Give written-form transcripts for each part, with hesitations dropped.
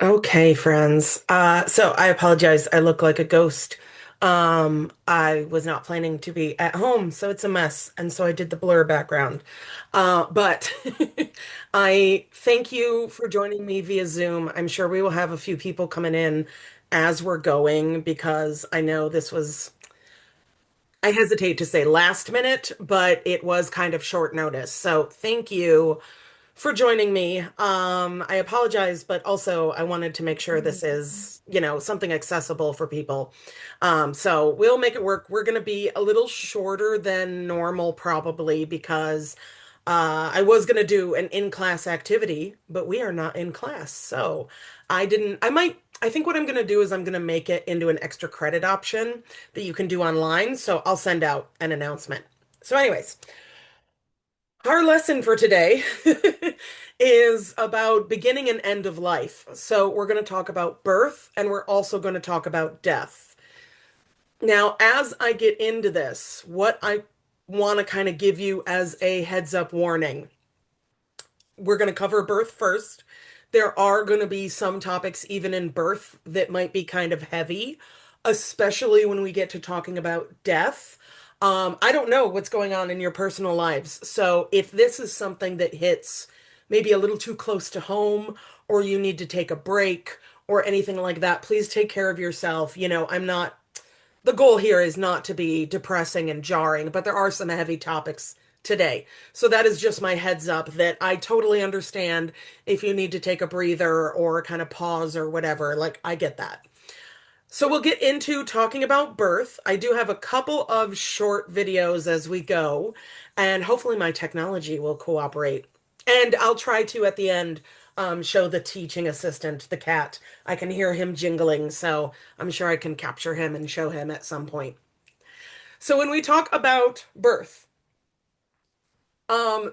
Okay, friends. So I apologize. I look like a ghost. I was not planning to be at home, so it's a mess. And so I did the blur background. But I thank you for joining me via Zoom. I'm sure we will have a few people coming in as we're going because I know this was, I hesitate to say last minute, but it was kind of short notice. So thank you for joining me. I apologize, but also I wanted to make sure this is, something accessible for people. So we'll make it work. We're going to be a little shorter than normal, probably, because I was going to do an in-class activity, but we are not in class. So I think what I'm going to do is I'm going to make it into an extra credit option that you can do online. So I'll send out an announcement. So, anyways. Our lesson for today is about beginning and end of life. So, we're going to talk about birth and we're also going to talk about death. Now, as I get into this, what I want to kind of give you as a heads up warning, we're going to cover birth first. There are going to be some topics, even in birth, that might be kind of heavy, especially when we get to talking about death. I don't know what's going on in your personal lives. So if this is something that hits maybe a little too close to home, or you need to take a break, or anything like that, please take care of yourself. I'm not the goal here is not to be depressing and jarring, but there are some heavy topics today. So that is just my heads up that I totally understand if you need to take a breather or kind of pause or whatever. Like, I get that. So we'll get into talking about birth. I do have a couple of short videos as we go, and hopefully my technology will cooperate. And I'll try to at the end show the teaching assistant, the cat. I can hear him jingling, so I'm sure I can capture him and show him at some point. So when we talk about birth,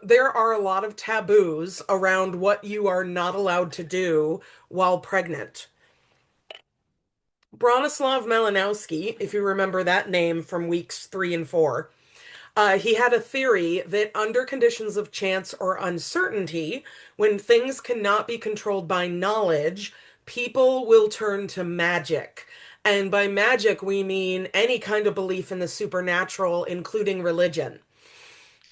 there are a lot of taboos around what you are not allowed to do while pregnant. Bronislaw Malinowski, if you remember that name from weeks 3 and 4, he had a theory that under conditions of chance or uncertainty, when things cannot be controlled by knowledge, people will turn to magic. And by magic, we mean any kind of belief in the supernatural, including religion.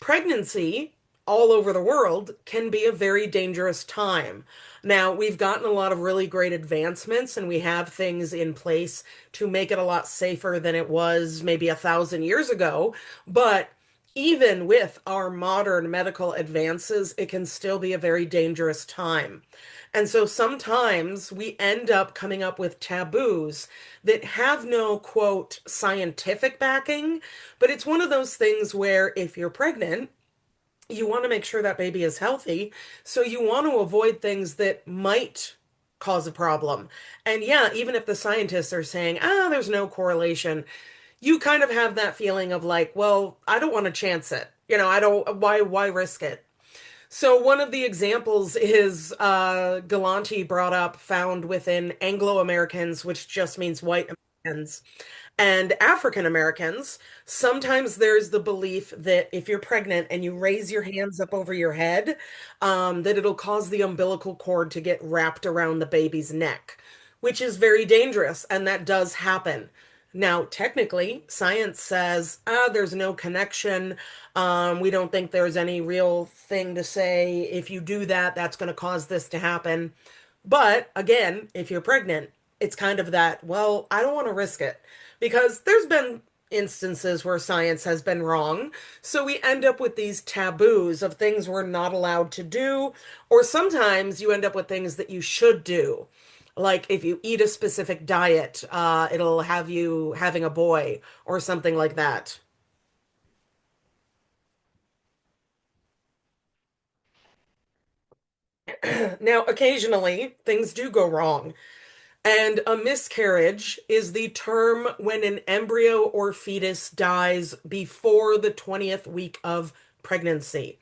Pregnancy all over the world can be a very dangerous time. Now, we've gotten a lot of really great advancements and we have things in place to make it a lot safer than it was maybe 1,000 years ago. But even with our modern medical advances, it can still be a very dangerous time. And so sometimes we end up coming up with taboos that have no, quote, scientific backing, but it's one of those things where if you're pregnant, you want to make sure that baby is healthy. So you want to avoid things that might cause a problem. And yeah, even if the scientists are saying, there's no correlation, you kind of have that feeling of like, well, I don't want to chance it. I don't, why risk it? So one of the examples is Galanti brought up found within Anglo Americans, which just means white Americans, and African Americans. Sometimes there's the belief that if you're pregnant and you raise your hands up over your head, that it'll cause the umbilical cord to get wrapped around the baby's neck, which is very dangerous, and that does happen. Now, technically, science says, there's no connection. We don't think there's any real thing to say. If you do that, that's going to cause this to happen. But again, if you're pregnant, it's kind of that, well, I don't want to risk it because there's been instances where science has been wrong. So we end up with these taboos of things we're not allowed to do, or sometimes you end up with things that you should do. Like if you eat a specific diet, it'll have you having a boy or something like that. Now, occasionally things do go wrong. And a miscarriage is the term when an embryo or fetus dies before the 20th week of pregnancy.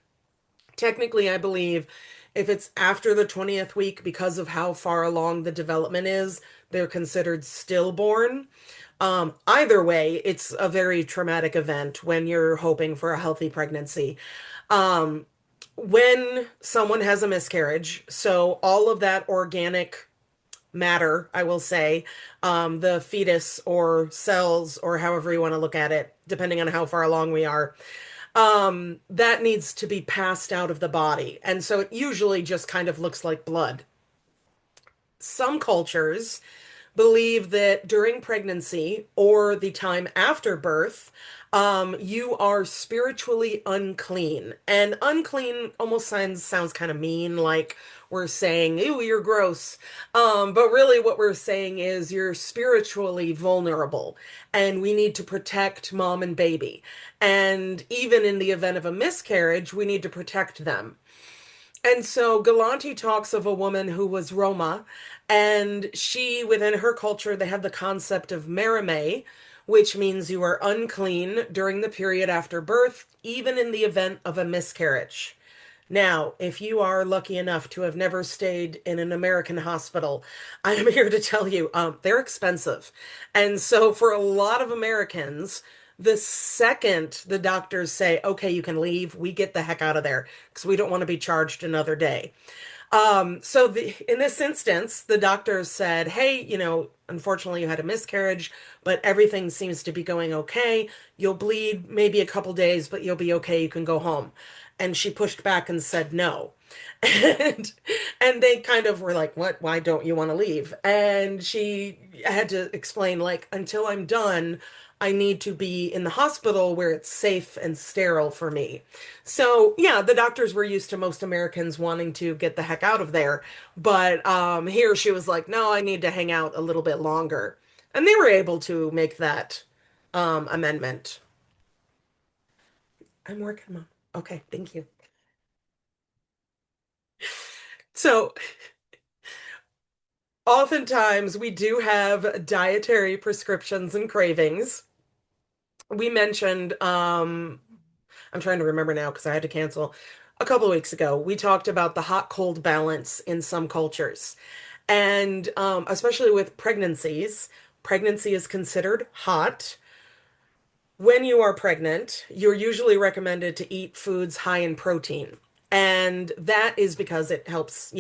Technically, I believe if it's after the 20th week, because of how far along the development is, they're considered stillborn. Either way, it's a very traumatic event when you're hoping for a healthy pregnancy. Um, when someone has a miscarriage, so all of that organic matter, I will say, the fetus or cells or however you want to look at it, depending on how far along we are, that needs to be passed out of the body. And so it usually just kind of looks like blood. Some cultures believe that during pregnancy or the time after birth, you are spiritually unclean. And unclean almost sounds kind of mean, like we're saying, ew, you're gross. But really, what we're saying is you're spiritually vulnerable, and we need to protect mom and baby. And even in the event of a miscarriage, we need to protect them. And so Galanti talks of a woman who was Roma, and she, within her culture, they have the concept of merime, which means you are unclean during the period after birth, even in the event of a miscarriage. Now, if you are lucky enough to have never stayed in an American hospital, I am here to tell you, they're expensive. And so for a lot of Americans, the second the doctors say, okay, you can leave, we get the heck out of there because we don't want to be charged another day. In this instance, the doctor said, hey, unfortunately you had a miscarriage, but everything seems to be going okay. You'll bleed maybe a couple days, but you'll be okay. You can go home. And she pushed back and said no. And and they kind of were like, what? Why don't you want to leave? And she had to explain, like, until I'm done, I need to be in the hospital where it's safe and sterile for me. So, yeah, the doctors were used to most Americans wanting to get the heck out of there. But here she was like, no, I need to hang out a little bit longer. And they were able to make that amendment. I'm working, Mom. Okay, thank you. So, oftentimes we do have dietary prescriptions and cravings. We mentioned, I'm trying to remember now because I had to cancel a couple of weeks ago. We talked about the hot cold balance in some cultures. And especially with pregnancies, pregnancy is considered hot. When you are pregnant, you're usually recommended to eat foods high in protein. And that is because it helps,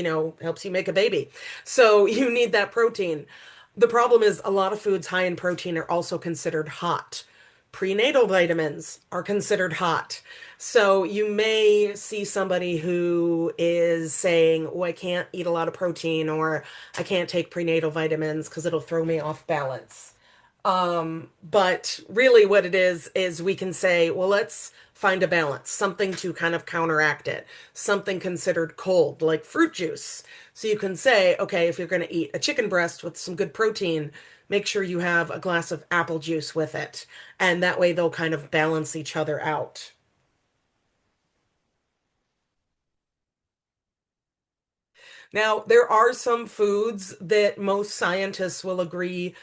helps you make a baby. So you need that protein. The problem is a lot of foods high in protein are also considered hot. Prenatal vitamins are considered hot. So you may see somebody who is saying, oh, I can't eat a lot of protein or I can't take prenatal vitamins because it'll throw me off balance. But really what it is we can say, well, let's find a balance, something to kind of counteract it, something considered cold, like fruit juice. So you can say, okay, if you're going to eat a chicken breast with some good protein, make sure you have a glass of apple juice with it. And that way they'll kind of balance each other out. Now, there are some foods that most scientists will agree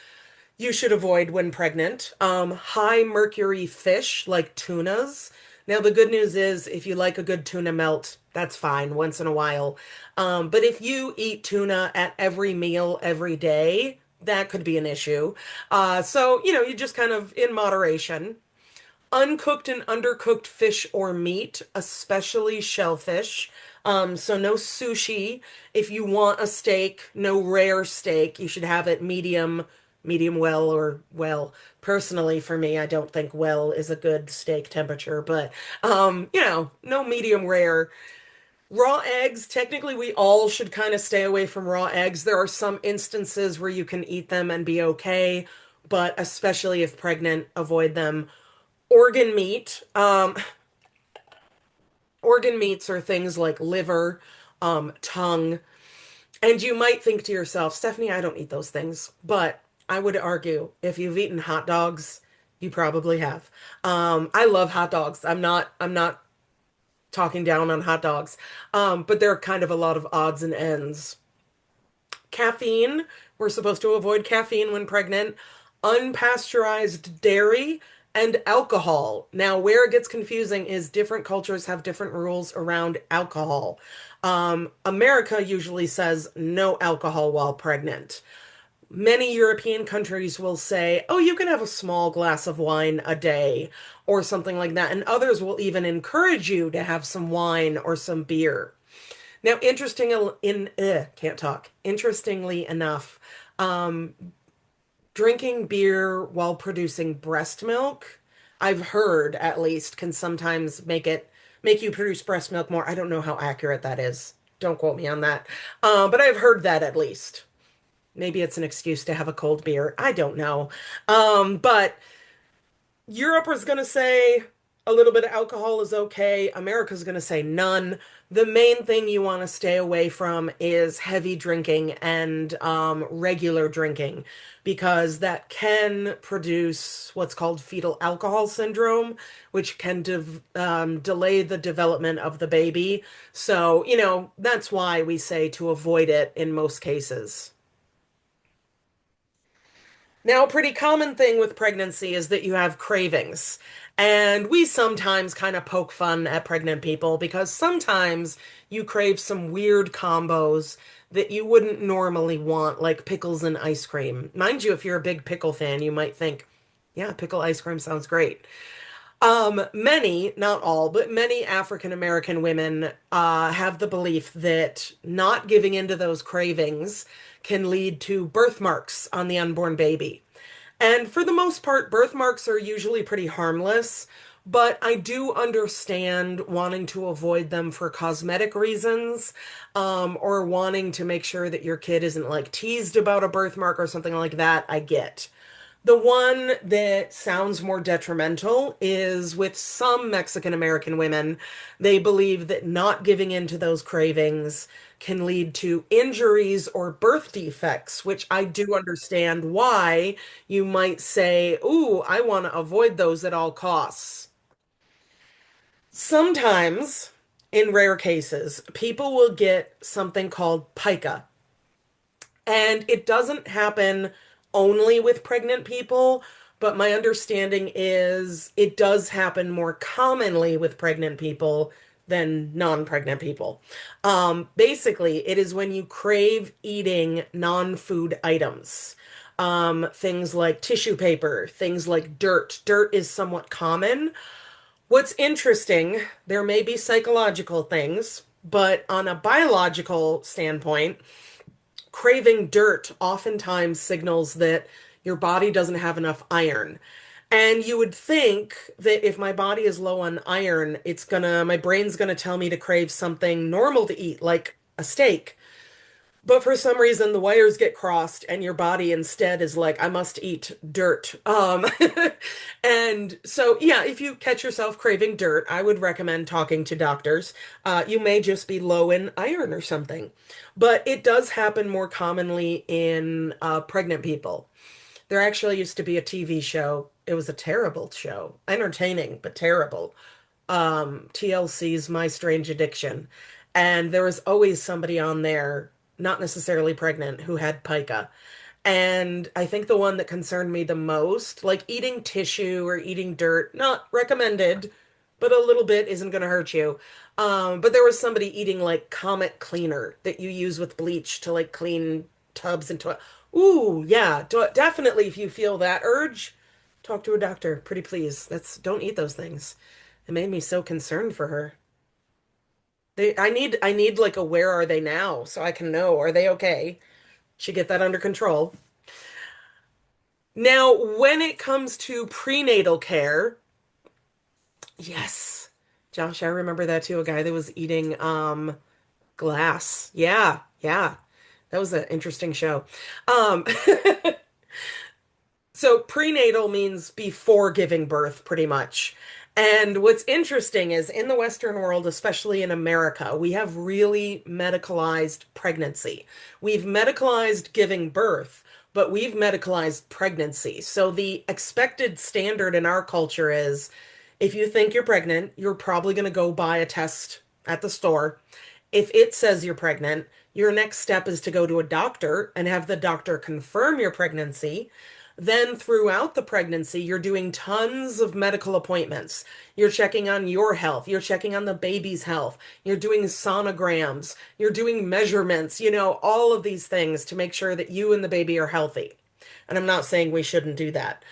you should avoid when pregnant. High mercury fish like tunas. Now, the good news is if you like a good tuna melt, that's fine once in a while. But if you eat tuna at every meal every day, that could be an issue. So, you just kind of in moderation. Uncooked and undercooked fish or meat, especially shellfish. So no sushi. If you want a steak, no rare steak. You should have it medium well or well. Personally, for me, I don't think well is a good steak temperature, but no medium rare. Raw eggs, technically we all should kind of stay away from raw eggs. There are some instances where you can eat them and be okay, but especially if pregnant, avoid them. Organ meat. Organ meats are things like liver, tongue. And you might think to yourself, Stephanie, I don't eat those things. But I would argue if you've eaten hot dogs, you probably have. I love hot dogs. I'm not talking down on hot dogs. But there are kind of a lot of odds and ends. Caffeine, we're supposed to avoid caffeine when pregnant. Unpasteurized dairy and alcohol. Now, where it gets confusing is different cultures have different rules around alcohol. America usually says no alcohol while pregnant. Many European countries will say, oh, you can have a small glass of wine a day or something like that. And others will even encourage you to have some wine or some beer. Now, can't talk. Interestingly enough, um, drinking beer while producing breast milk, I've heard at least, can sometimes make you produce breast milk more. I don't know how accurate that is. Don't quote me on that. But I've heard that at least. Maybe it's an excuse to have a cold beer. I don't know. But Europe is going to say a little bit of alcohol is okay. America's going to say none. The main thing you want to stay away from is heavy drinking and regular drinking because that can produce what's called fetal alcohol syndrome, which can delay the development of the baby. So, that's why we say to avoid it in most cases. Now, a pretty common thing with pregnancy is that you have cravings. And we sometimes kind of poke fun at pregnant people because sometimes you crave some weird combos that you wouldn't normally want, like pickles and ice cream. Mind you, if you're a big pickle fan, you might think, yeah, pickle ice cream sounds great. Many, not all, but many African American women have the belief that not giving into those cravings can lead to birthmarks on the unborn baby. And for the most part, birthmarks are usually pretty harmless, but I do understand wanting to avoid them for cosmetic reasons, or wanting to make sure that your kid isn't like teased about a birthmark or something like that. I get. The one that sounds more detrimental is with some Mexican American women. They believe that not giving in to those cravings can lead to injuries or birth defects, which I do understand why you might say, "Ooh, I want to avoid those at all costs." Sometimes, in rare cases, people will get something called pica. And it doesn't happen only with pregnant people, but my understanding is it does happen more commonly with pregnant people than non-pregnant people. Basically, it is when you crave eating non-food items. Things like tissue paper, things like dirt. Dirt is somewhat common. What's interesting, there may be psychological things, but on a biological standpoint, craving dirt oftentimes signals that your body doesn't have enough iron. And you would think that if my body is low on iron, my brain's gonna tell me to crave something normal to eat, like a steak. But for some reason, the wires get crossed, and your body instead is like, I must eat dirt. And so, yeah, if you catch yourself craving dirt, I would recommend talking to doctors. You may just be low in iron or something. But it does happen more commonly in pregnant people. There actually used to be a TV show. It was a terrible show, entertaining, but terrible. TLC's My Strange Addiction. And there was always somebody on there, not necessarily pregnant, who had pica. And I think the one that concerned me the most, like eating tissue or eating dirt, not recommended, but a little bit isn't going to hurt you. But there was somebody eating like Comet cleaner that you use with bleach to like clean tubs and toilet. Ooh, yeah, definitely. If you feel that urge, talk to a doctor, pretty please. Don't eat those things. It made me so concerned for her. I need like a where are they now so I can know are they okay? Should get that under control. Now, when it comes to prenatal care, yes. Josh, I remember that too. A guy that was eating glass. Yeah, yeah. That was an interesting show. Um So prenatal means before giving birth, pretty much. And what's interesting is in the Western world, especially in America, we have really medicalized pregnancy. We've medicalized giving birth, but we've medicalized pregnancy. So the expected standard in our culture is if you think you're pregnant, you're probably going to go buy a test at the store. If it says you're pregnant, your next step is to go to a doctor and have the doctor confirm your pregnancy. Then, throughout the pregnancy, you're doing tons of medical appointments. You're checking on your health. You're checking on the baby's health. You're doing sonograms. You're doing measurements, all of these things to make sure that you and the baby are healthy. And I'm not saying we shouldn't do that.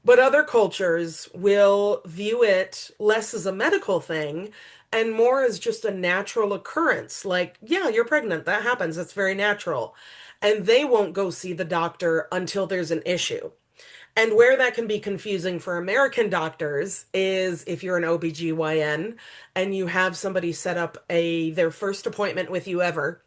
But other cultures will view it less as a medical thing and more as just a natural occurrence. Like, yeah, you're pregnant. That happens. It's very natural. And they won't go see the doctor until there's an issue. And where that can be confusing for American doctors is if you're an OBGYN and you have somebody set up their first appointment with you ever,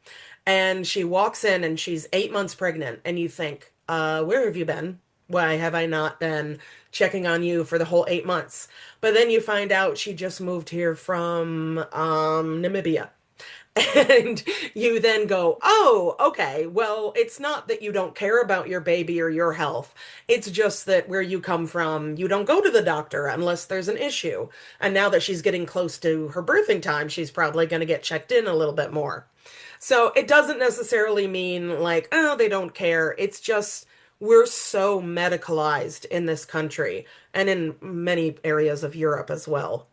and she walks in and she's 8 months pregnant, and you think, where have you been? Why have I not been checking on you for the whole 8 months? But then you find out she just moved here from Namibia. And you then go, oh, okay, well, it's not that you don't care about your baby or your health. It's just that where you come from, you don't go to the doctor unless there's an issue. And now that she's getting close to her birthing time, she's probably going to get checked in a little bit more. So it doesn't necessarily mean like, oh, they don't care. It's just we're so medicalized in this country and in many areas of Europe as well.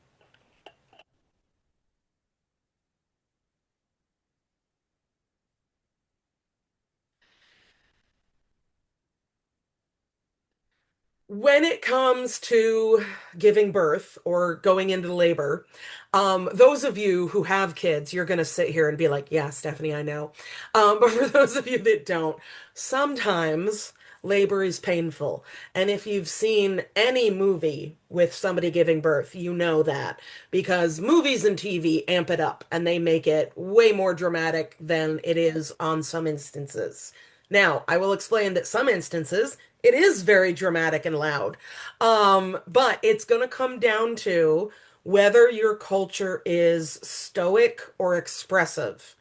When it comes to giving birth or going into labor, those of you who have kids, you're going to sit here and be like, yeah, Stephanie, I know. But for those of you that don't, sometimes labor is painful. And if you've seen any movie with somebody giving birth, you know that because movies and TV amp it up and they make it way more dramatic than it is on some instances. Now, I will explain that some instances it is very dramatic and loud. But it's going to come down to whether your culture is stoic or expressive.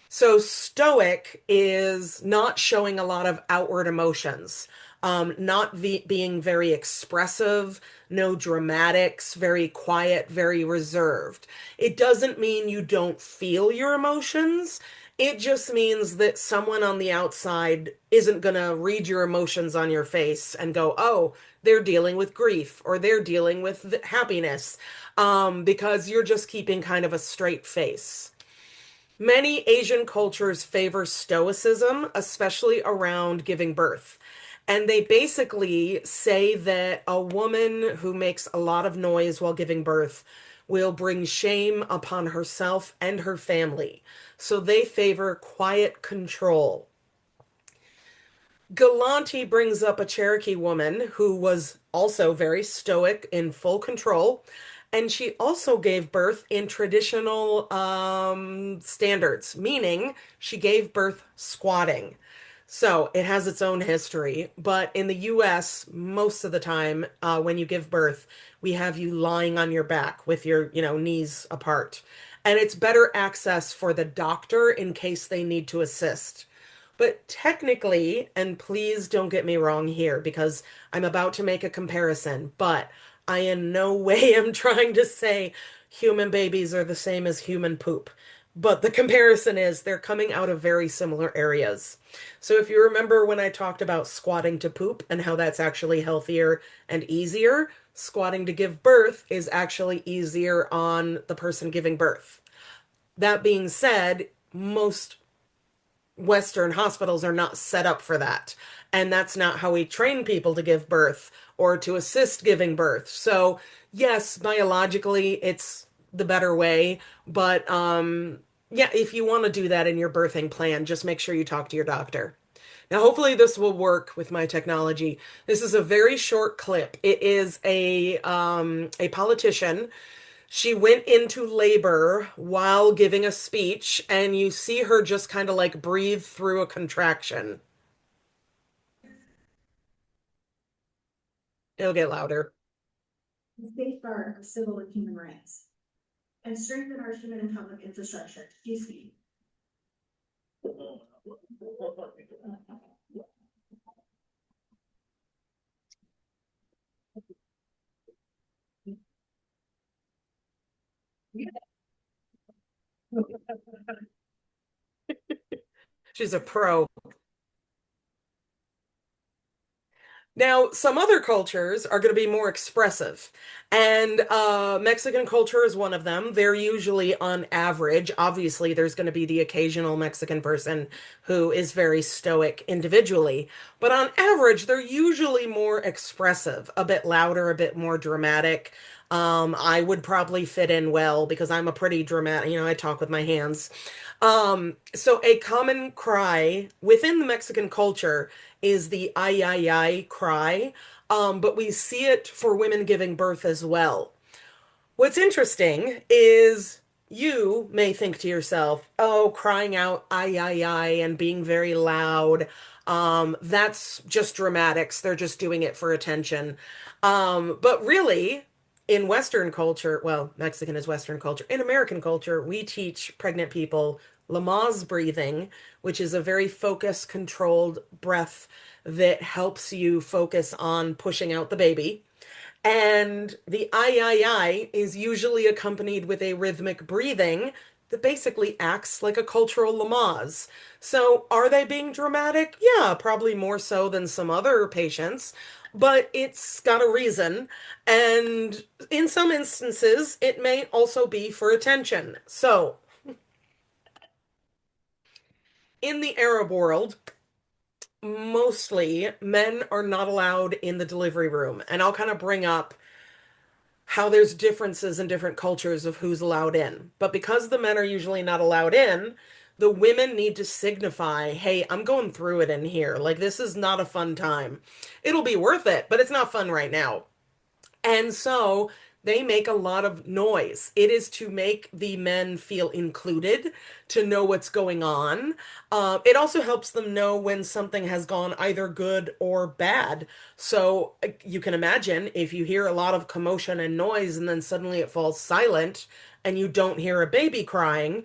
So stoic is not showing a lot of outward emotions, not being very expressive, no dramatics, very quiet, very reserved. It doesn't mean you don't feel your emotions. It just means that someone on the outside isn't going to read your emotions on your face and go, oh, they're dealing with grief or they're dealing with happiness, because you're just keeping kind of a straight face. Many Asian cultures favor stoicism, especially around giving birth. And they basically say that a woman who makes a lot of noise while giving birth will bring shame upon herself and her family. So they favor quiet control. Galanti brings up a Cherokee woman who was also very stoic in full control, and she also gave birth in traditional standards, meaning she gave birth squatting. So it has its own history, but in the US, most of the time, when you give birth, we have you lying on your back with your, knees apart. And it's better access for the doctor in case they need to assist. But technically, and please don't get me wrong here because I'm about to make a comparison, but I in no way am trying to say human babies are the same as human poop. But the comparison is they're coming out of very similar areas. So if you remember when I talked about squatting to poop and how that's actually healthier and easier, squatting to give birth is actually easier on the person giving birth. That being said, most Western hospitals are not set up for that. And that's not how we train people to give birth or to assist giving birth. So, yes, biologically, it's the better way. But yeah, if you want to do that in your birthing plan, just make sure you talk to your doctor. Now, hopefully, this will work with my technology. This is a very short clip. It is a politician. She went into labor while giving a speech, and you see her just kind of like breathe through a contraction. It'll get louder. Safeguard of civil and human rights and strengthen our human and public infrastructure. Excuse me. She's a pro. Now, some other cultures are going to be more expressive. And Mexican culture is one of them. They're usually on average. Obviously, there's going to be the occasional Mexican person who is very stoic individually, but on average, they're usually more expressive, a bit louder, a bit more dramatic. I would probably fit in well because I'm a pretty dramatic, I talk with my hands. So a common cry within the Mexican culture is the ay ay ay cry, but we see it for women giving birth as well. What's interesting is you may think to yourself, oh, crying out ay ay ay and being very loud, that's just dramatics. They're just doing it for attention. But really, in Western culture, well, Mexican is Western culture. In American culture, we teach pregnant people Lamaze breathing, which is a very focused, controlled breath that helps you focus on pushing out the baby. And the I is usually accompanied with a rhythmic breathing that basically acts like a cultural Lamaze. So, are they being dramatic? Yeah, probably more so than some other patients, but it's got a reason. And in some instances, it may also be for attention. So, in the Arab world, mostly men are not allowed in the delivery room. And I'll kind of bring up how there's differences in different cultures of who's allowed in. But because the men are usually not allowed in, the women need to signify, hey, I'm going through it in here. Like, this is not a fun time. It'll be worth it, but it's not fun right now. And so they make a lot of noise. It is to make the men feel included, to know what's going on. It also helps them know when something has gone either good or bad. So you can imagine if you hear a lot of commotion and noise and then suddenly it falls silent and you don't hear a baby crying,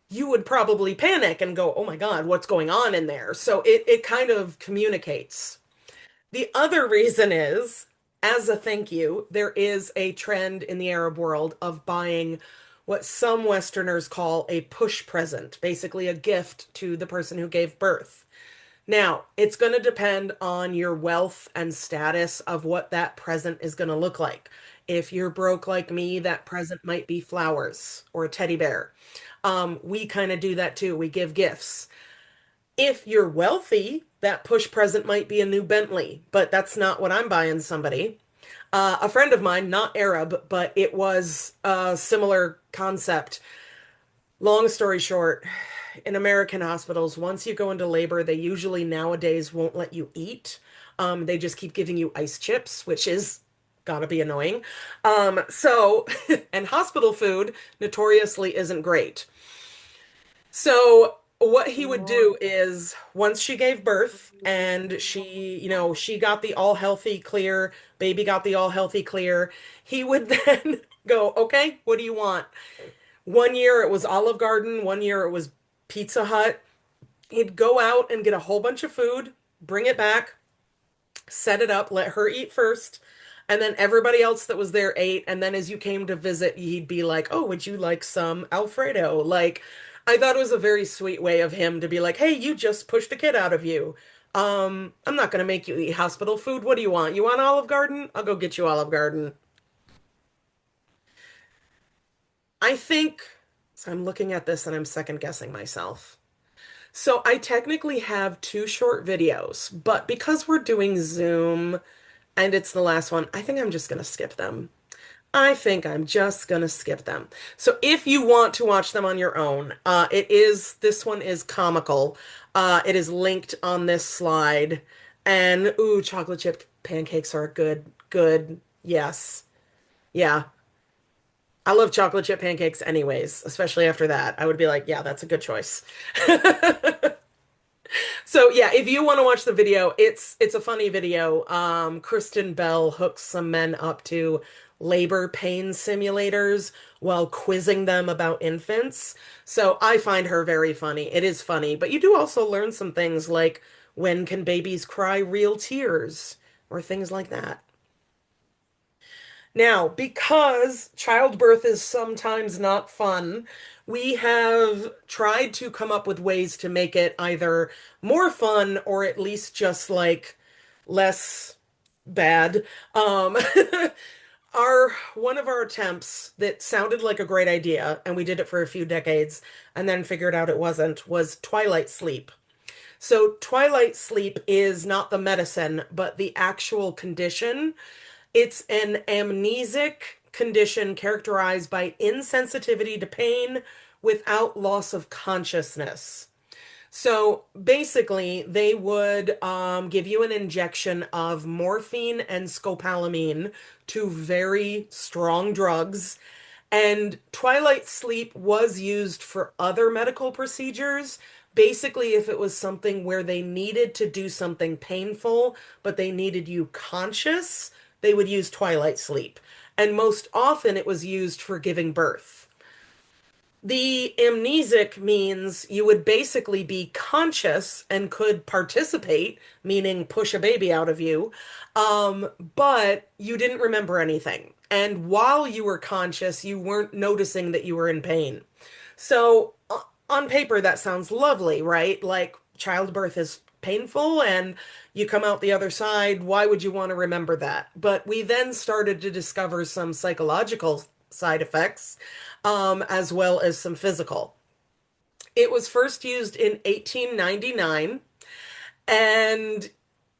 you would probably panic and go, oh my God, what's going on in there? So it kind of communicates. The other reason is, as a thank you, there is a trend in the Arab world of buying what some Westerners call a push present, basically a gift to the person who gave birth. Now, it's going to depend on your wealth and status of what that present is going to look like. If you're broke like me, that present might be flowers or a teddy bear. We kind of do that too. We give gifts. If you're wealthy, that push present might be a new Bentley, but that's not what I'm buying somebody. A friend of mine, not Arab, but it was a similar concept. Long story short, in American hospitals, once you go into labor, they usually nowadays won't let you eat. They just keep giving you ice chips, which is gotta be annoying. So, and hospital food notoriously isn't great. So what he would do is once she gave birth and she got the all healthy clear, baby got the all healthy clear, he would then go, okay, what do you want? One year it was Olive Garden, one year it was Pizza Hut. He'd go out and get a whole bunch of food, bring it back, set it up, let her eat first, and then everybody else that was there ate. And then as you came to visit, he'd be like, "Oh, would you like some Alfredo?" Like, I thought it was a very sweet way of him to be like, "Hey, you just pushed a kid out of you. I'm not gonna make you eat hospital food. What do you want? You want Olive Garden? I'll go get you Olive Garden." I think, so I'm looking at this and I'm second guessing myself. So I technically have two short videos, but because we're doing Zoom and it's the last one, I think I'm just gonna skip them. I think I'm just gonna skip them. So if you want to watch them on your own, this one is comical. It is linked on this slide. And ooh, chocolate chip pancakes are good, good. Yes. Yeah. I love chocolate chip pancakes anyways, especially after that. I would be like, yeah, that's a good choice. So yeah, if you want to watch the video, it's a funny video. Kristen Bell hooks some men up to labor pain simulators while quizzing them about infants. So I find her very funny. It is funny, but you do also learn some things like when can babies cry real tears or things like that. Now, because childbirth is sometimes not fun, we have tried to come up with ways to make it either more fun or at least just like less bad. Um, Our one of our attempts that sounded like a great idea, and we did it for a few decades, and then figured out it wasn't, was twilight sleep. So twilight sleep is not the medicine, but the actual condition. It's an amnesic condition characterized by insensitivity to pain without loss of consciousness. So basically, they would give you an injection of morphine and scopolamine, two very strong drugs. And twilight sleep was used for other medical procedures. Basically, if it was something where they needed to do something painful, but they needed you conscious, they would use twilight sleep. And most often it was used for giving birth. The amnesic means you would basically be conscious and could participate, meaning push a baby out of you, but you didn't remember anything. And while you were conscious, you weren't noticing that you were in pain. So, on paper, that sounds lovely, right? Like childbirth is painful and you come out the other side. Why would you want to remember that? But we then started to discover some psychological side effects, as well as some physical. It was first used in 1899, and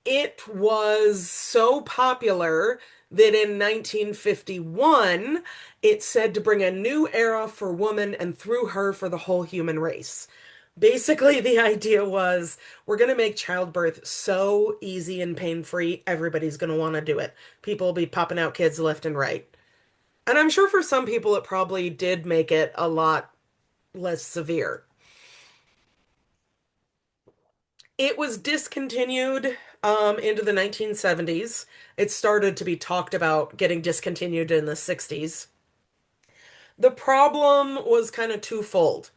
it was so popular that in 1951 it said to bring a new era for woman and through her for the whole human race. Basically, the idea was we're going to make childbirth so easy and pain-free, everybody's going to want to do it. People will be popping out kids left and right. And I'm sure for some people it probably did make it a lot less severe. It was discontinued into the 1970s. It started to be talked about getting discontinued in the 60s. The problem was kind of twofold.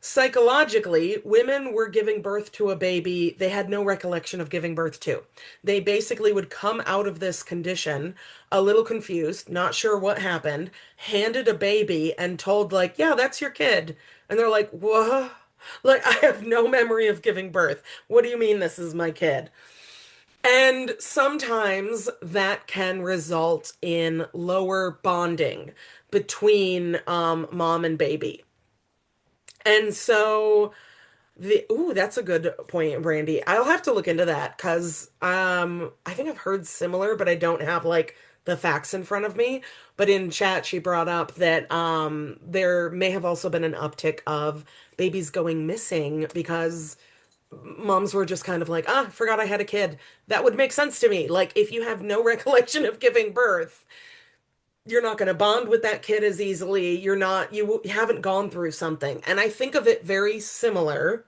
Psychologically, women were giving birth to a baby they had no recollection of giving birth to. They basically would come out of this condition a little confused, not sure what happened, handed a baby and told, like, yeah, that's your kid. And they're like, what? Like, I have no memory of giving birth. What do you mean this is my kid? And sometimes that can result in lower bonding between mom and baby. And so that's a good point, Brandy. I'll have to look into that because I think I've heard similar, but I don't have like the facts in front of me. But in chat, she brought up that there may have also been an uptick of babies going missing because moms were just kind of like, ah, I forgot I had a kid. That would make sense to me. Like if you have no recollection of giving birth, you're not going to bond with that kid as easily. You haven't gone through something. And I think of it very similar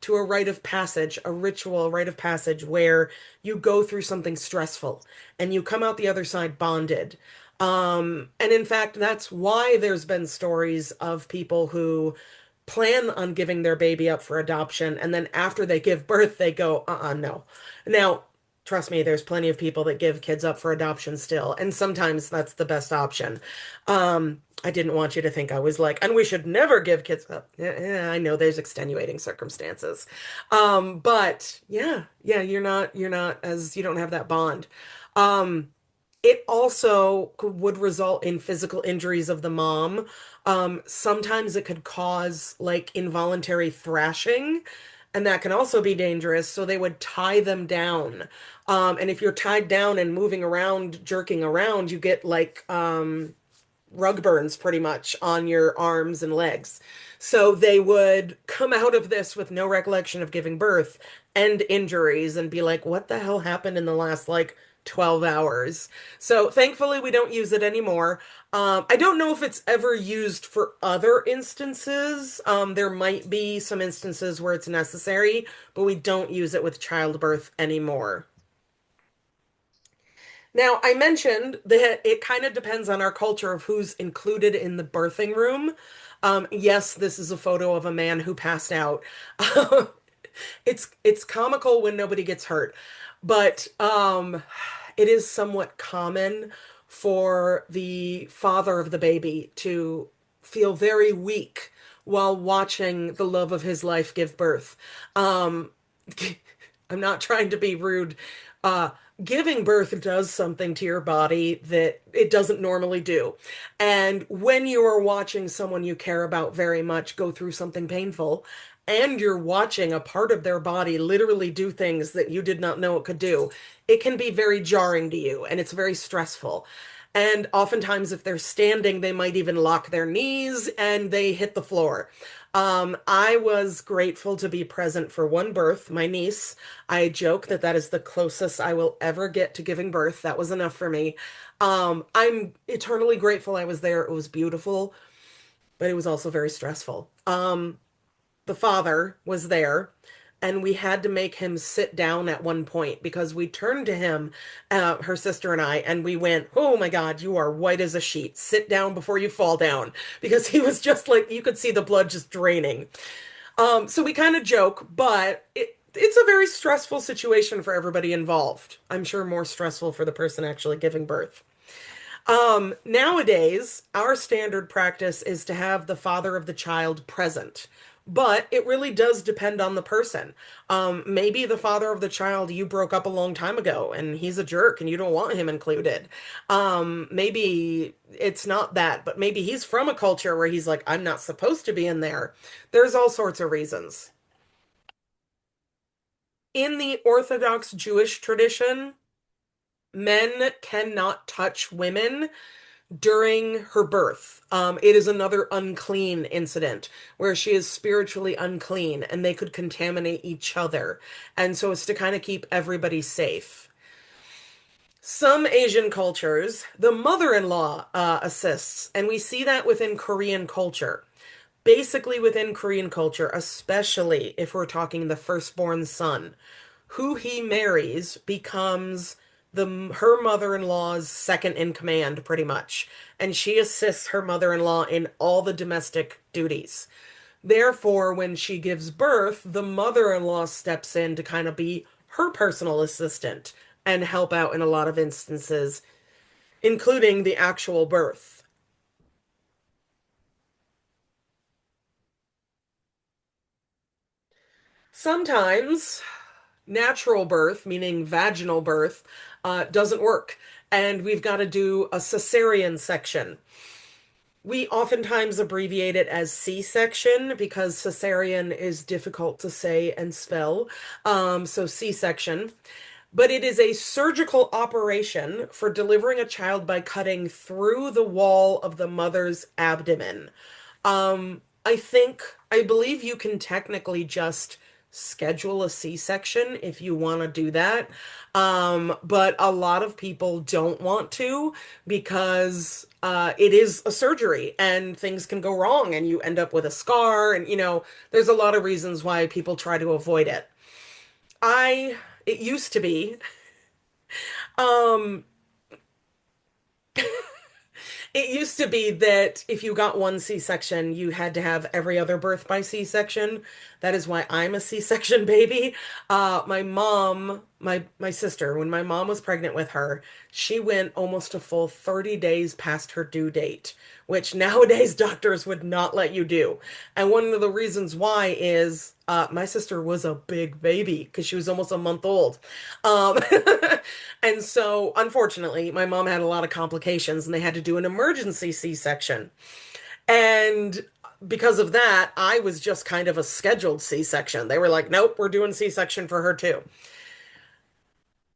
to a rite of passage, a ritual rite of passage where you go through something stressful and you come out the other side bonded. And in fact, that's why there's been stories of people who plan on giving their baby up for adoption, and then after they give birth, they go, no. Now, trust me, there's plenty of people that give kids up for adoption still, and sometimes that's the best option. I didn't want you to think I was like, and we should never give kids up. Yeah, I know there's extenuating circumstances. But yeah, you're not as you don't have that bond. Um, it also would result in physical injuries of the mom. Sometimes it could cause like involuntary thrashing, and that can also be dangerous. So they would tie them down. And if you're tied down and moving around, jerking around, you get like rug burns pretty much on your arms and legs. So they would come out of this with no recollection of giving birth and injuries and be like, what the hell happened in the last like 12 hours? So thankfully we don't use it anymore. I don't know if it's ever used for other instances. There might be some instances where it's necessary, but we don't use it with childbirth anymore. Now, I mentioned that it kind of depends on our culture of who's included in the birthing room. Yes, this is a photo of a man who passed out. It's comical when nobody gets hurt, but it is somewhat common for the father of the baby to feel very weak while watching the love of his life give birth. Um, I'm not trying to be rude. Giving birth does something to your body that it doesn't normally do. And when you are watching someone you care about very much go through something painful, and you're watching a part of their body literally do things that you did not know it could do, it can be very jarring to you and it's very stressful. And oftentimes, if they're standing, they might even lock their knees and they hit the floor. I was grateful to be present for one birth, my niece. I joke that that is the closest I will ever get to giving birth. That was enough for me. I'm eternally grateful I was there. It was beautiful, but it was also very stressful. The father was there, and we had to make him sit down at one point because we turned to him, her sister and I, and we went, "Oh my God, you are white as a sheet. Sit down before you fall down." Because he was just like, you could see the blood just draining. So we kind of joke, but it's a very stressful situation for everybody involved. I'm sure more stressful for the person actually giving birth. Nowadays, our standard practice is to have the father of the child present, but it really does depend on the person. Maybe the father of the child you broke up a long time ago and he's a jerk and you don't want him included. Maybe it's not that, but maybe he's from a culture where he's like, I'm not supposed to be in there. There's all sorts of reasons. In the Orthodox Jewish tradition, men cannot touch women during her birth. It is another unclean incident where she is spiritually unclean and they could contaminate each other. And so it's to kind of keep everybody safe. Some Asian cultures, the mother-in-law assists, and we see that within Korean culture. Basically, within Korean culture, especially if we're talking the firstborn son, who he marries becomes her mother-in-law's second in command, pretty much, and she assists her mother-in-law in all the domestic duties. Therefore, when she gives birth, the mother-in-law steps in to kind of be her personal assistant and help out in a lot of instances, including the actual birth. Sometimes natural birth, meaning vaginal birth, doesn't work, and we've got to do a cesarean section. We oftentimes abbreviate it as C-section because cesarean is difficult to say and spell. So C-section. But it is a surgical operation for delivering a child by cutting through the wall of the mother's abdomen. I believe you can technically just schedule a C-section if you want to do that. But a lot of people don't want to because it is a surgery and things can go wrong and you end up with a scar and there's a lot of reasons why people try to avoid it. It used to be, um, It used to be that if you got one C-section, you had to have every other birth by C-section. That is why I'm a C-section baby. My mom, my sister, when my mom was pregnant with her, she went almost a full 30 days past her due date, which nowadays doctors would not let you do. And one of the reasons why is my sister was a big baby because she was almost a month old. Um, and so, unfortunately, my mom had a lot of complications and they had to do an emergency C-section. And because of that, I was just kind of a scheduled C-section. They were like, nope, we're doing C-section for her too.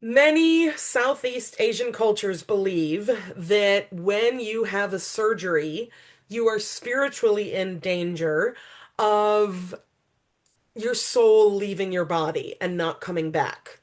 Many Southeast Asian cultures believe that when you have a surgery, you are spiritually in danger of your soul leaving your body and not coming back.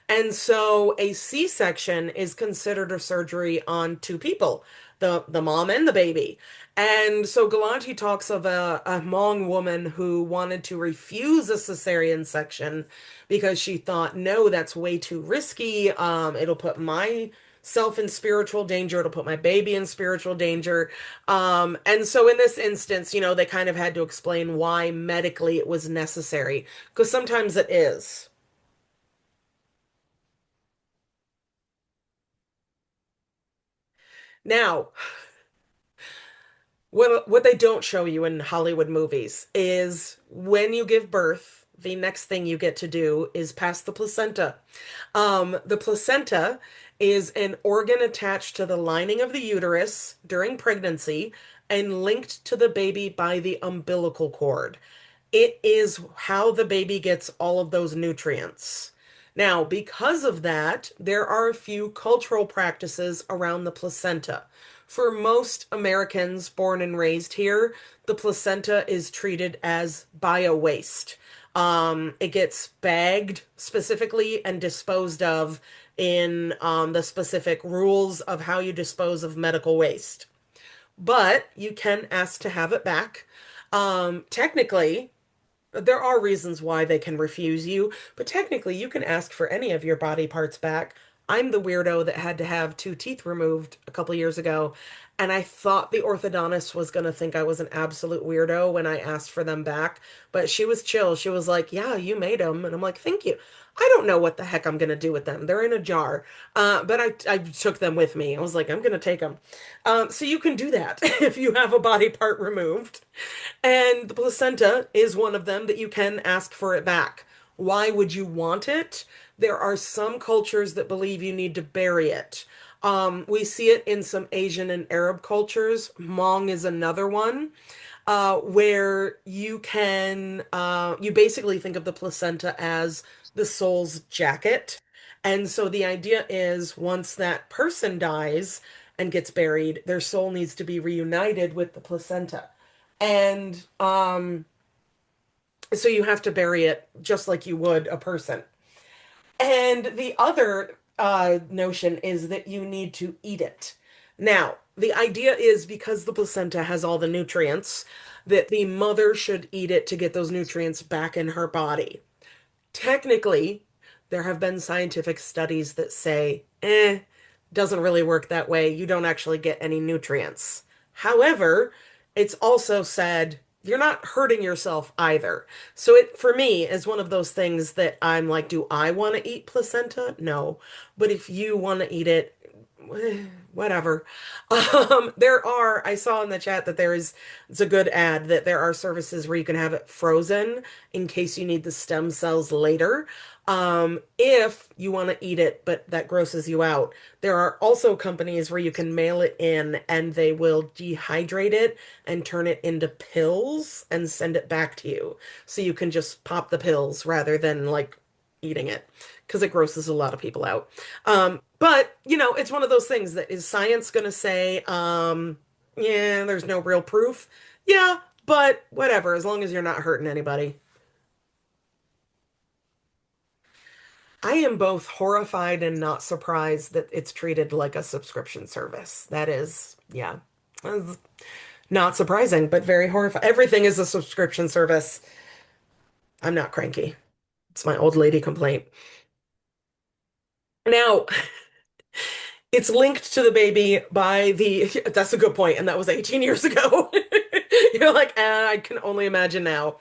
And so a C-section is considered a surgery on two people, the mom and the baby. And so Galante talks of a Hmong woman who wanted to refuse a cesarean section because she thought, no, that's way too risky. It'll put myself in spiritual danger. It'll put my baby in spiritual danger. And so in this instance, they kind of had to explain why medically it was necessary, because sometimes it is. Now, what they don't show you in Hollywood movies is when you give birth, the next thing you get to do is pass the placenta. The placenta is an organ attached to the lining of the uterus during pregnancy and linked to the baby by the umbilical cord. It is how the baby gets all of those nutrients. Now, because of that, there are a few cultural practices around the placenta. For most Americans born and raised here, the placenta is treated as bio waste. It gets bagged specifically and disposed of in the specific rules of how you dispose of medical waste. But you can ask to have it back. Technically, there are reasons why they can refuse you, but technically you can ask for any of your body parts back. I'm the weirdo that had to have two teeth removed a couple years ago, and I thought the orthodontist was going to think I was an absolute weirdo when I asked for them back, but she was chill. She was like, "Yeah, you made them." And I'm like, "Thank you." I don't know what the heck I'm going to do with them. They're in a jar. But I took them with me. I was like, I'm going to take them. So you can do that if you have a body part removed. And the placenta is one of them that you can ask for it back. Why would you want it? There are some cultures that believe you need to bury it. We see it in some Asian and Arab cultures. Hmong is another one, where you basically think of the placenta as the soul's jacket. And so the idea is once that person dies and gets buried, their soul needs to be reunited with the placenta. And so you have to bury it just like you would a person. And the other notion is that you need to eat it. Now, the idea is because the placenta has all the nutrients, that the mother should eat it to get those nutrients back in her body. Technically, there have been scientific studies that say, doesn't really work that way. You don't actually get any nutrients. However, it's also said you're not hurting yourself either. So it, for me, is one of those things that I'm like, do I want to eat placenta? No. But if you want to eat it, whatever. I saw in the chat that it's a good ad that there are services where you can have it frozen in case you need the stem cells later. If you want to eat it, but that grosses you out, there are also companies where you can mail it in and they will dehydrate it and turn it into pills and send it back to you. So you can just pop the pills rather than like eating it because it grosses a lot of people out. But it's one of those things that is science going to say, yeah, there's no real proof. Yeah, but whatever, as long as you're not hurting anybody. I am both horrified and not surprised that it's treated like a subscription service. That is, yeah, that's not surprising, but very horrifying. Everything is a subscription service. I'm not cranky. It's my old lady complaint. Now, it's linked to the baby by that's a good point, and that was 18 years ago. You're like, I can only imagine now.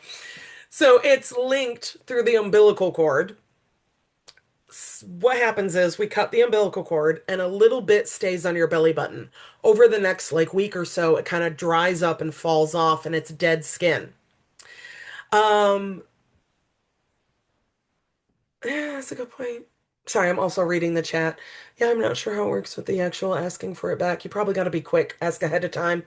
So it's linked through the umbilical cord. What happens is we cut the umbilical cord and a little bit stays on your belly button. Over the next like week or so, it kind of dries up and falls off and it's dead skin. Um, yeah, that's a good point. Sorry, I'm also reading the chat. Yeah, I'm not sure how it works with the actual asking for it back. You probably got to be quick, ask ahead of time.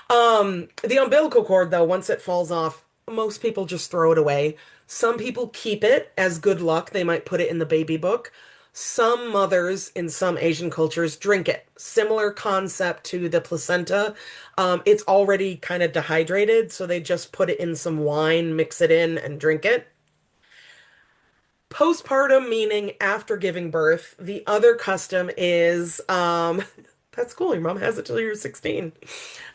The umbilical cord, though, once it falls off, most people just throw it away. Some people keep it as good luck. They might put it in the baby book. Some mothers in some Asian cultures drink it. Similar concept to the placenta. It's already kind of dehydrated, so they just put it in some wine, mix it in, and drink it. Postpartum meaning after giving birth. The other custom is that's cool. Your mom has it till you're 16.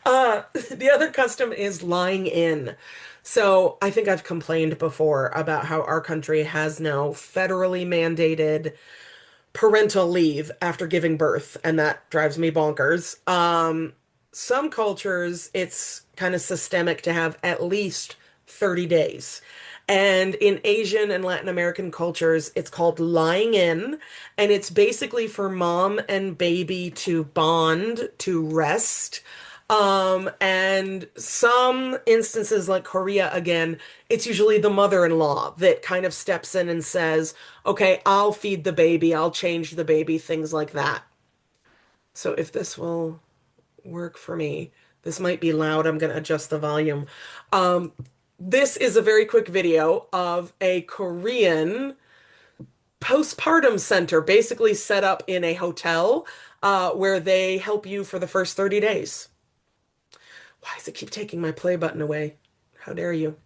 The other custom is lying in. So I think I've complained before about how our country has no federally mandated parental leave after giving birth, and that drives me bonkers. Some cultures, it's kind of systemic to have at least 30 days. And in Asian and Latin American cultures, it's called lying in, and it's basically for mom and baby to bond, to rest. And some instances, like Korea again, it's usually the mother-in-law that kind of steps in and says, okay, I'll feed the baby, I'll change the baby, things like that. So if this will work for me, this might be loud. I'm going to adjust the volume. Um, this is a very quick video of a Korean postpartum center, basically set up in a hotel, where they help you for the first 30 days. Why does it keep taking my play button away? How dare you?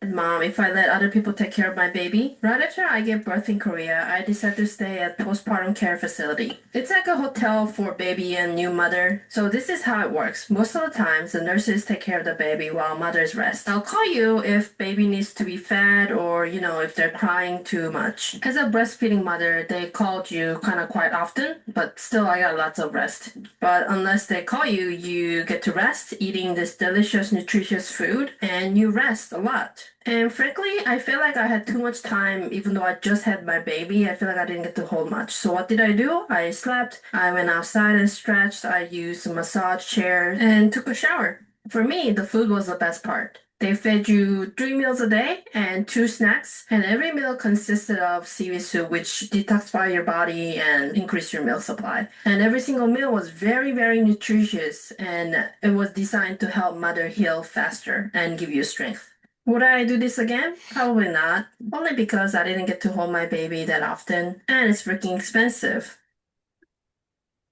Mom, if I let other people take care of my baby. Right after I gave birth in Korea, I decided to stay at postpartum care facility. It's like a hotel for baby and new mother. So this is how it works. Most of the times, the nurses take care of the baby while mothers rest. I'll call you if baby needs to be fed or, if they're crying too much. As a breastfeeding mother, they called you kind of quite often, but still I got lots of rest. But unless they call you, you get to rest eating this delicious, nutritious food and you rest a lot. And frankly, I feel like I had too much time, even though I just had my baby. I feel like I didn't get to hold much. So what did I do? I slept, I went outside and stretched, I used a massage chair, and took a shower. For me, the food was the best part. They fed you 3 meals a day and two snacks, and every meal consisted of seaweed soup, which detoxify your body and increase your milk supply. And every single meal was very, very nutritious, and it was designed to help mother heal faster and give you strength. Would I do this again? Probably not. Only because I didn't get to hold my baby that often, and it's freaking expensive.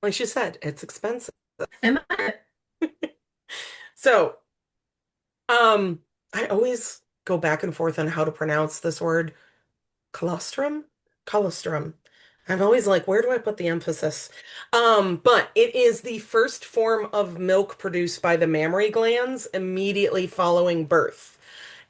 Like she said, it's expensive. Am I? So, um, I always go back and forth on how to pronounce this word. Colostrum? Colostrum. I'm always like, where do I put the emphasis? But it is the first form of milk produced by the mammary glands immediately following birth.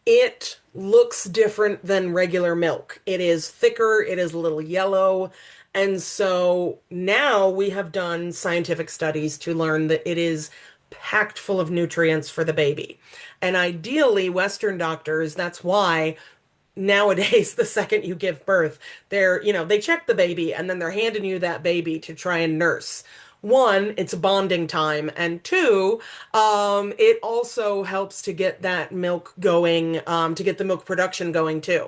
It looks different than regular milk. It is thicker, it is a little yellow. And so now we have done scientific studies to learn that it is packed full of nutrients for the baby. And ideally, Western doctors, that's why nowadays, the second you give birth, they check the baby and then they're handing you that baby to try and nurse. One, it's bonding time, and two, it also helps to get that milk going, to get the milk production going too.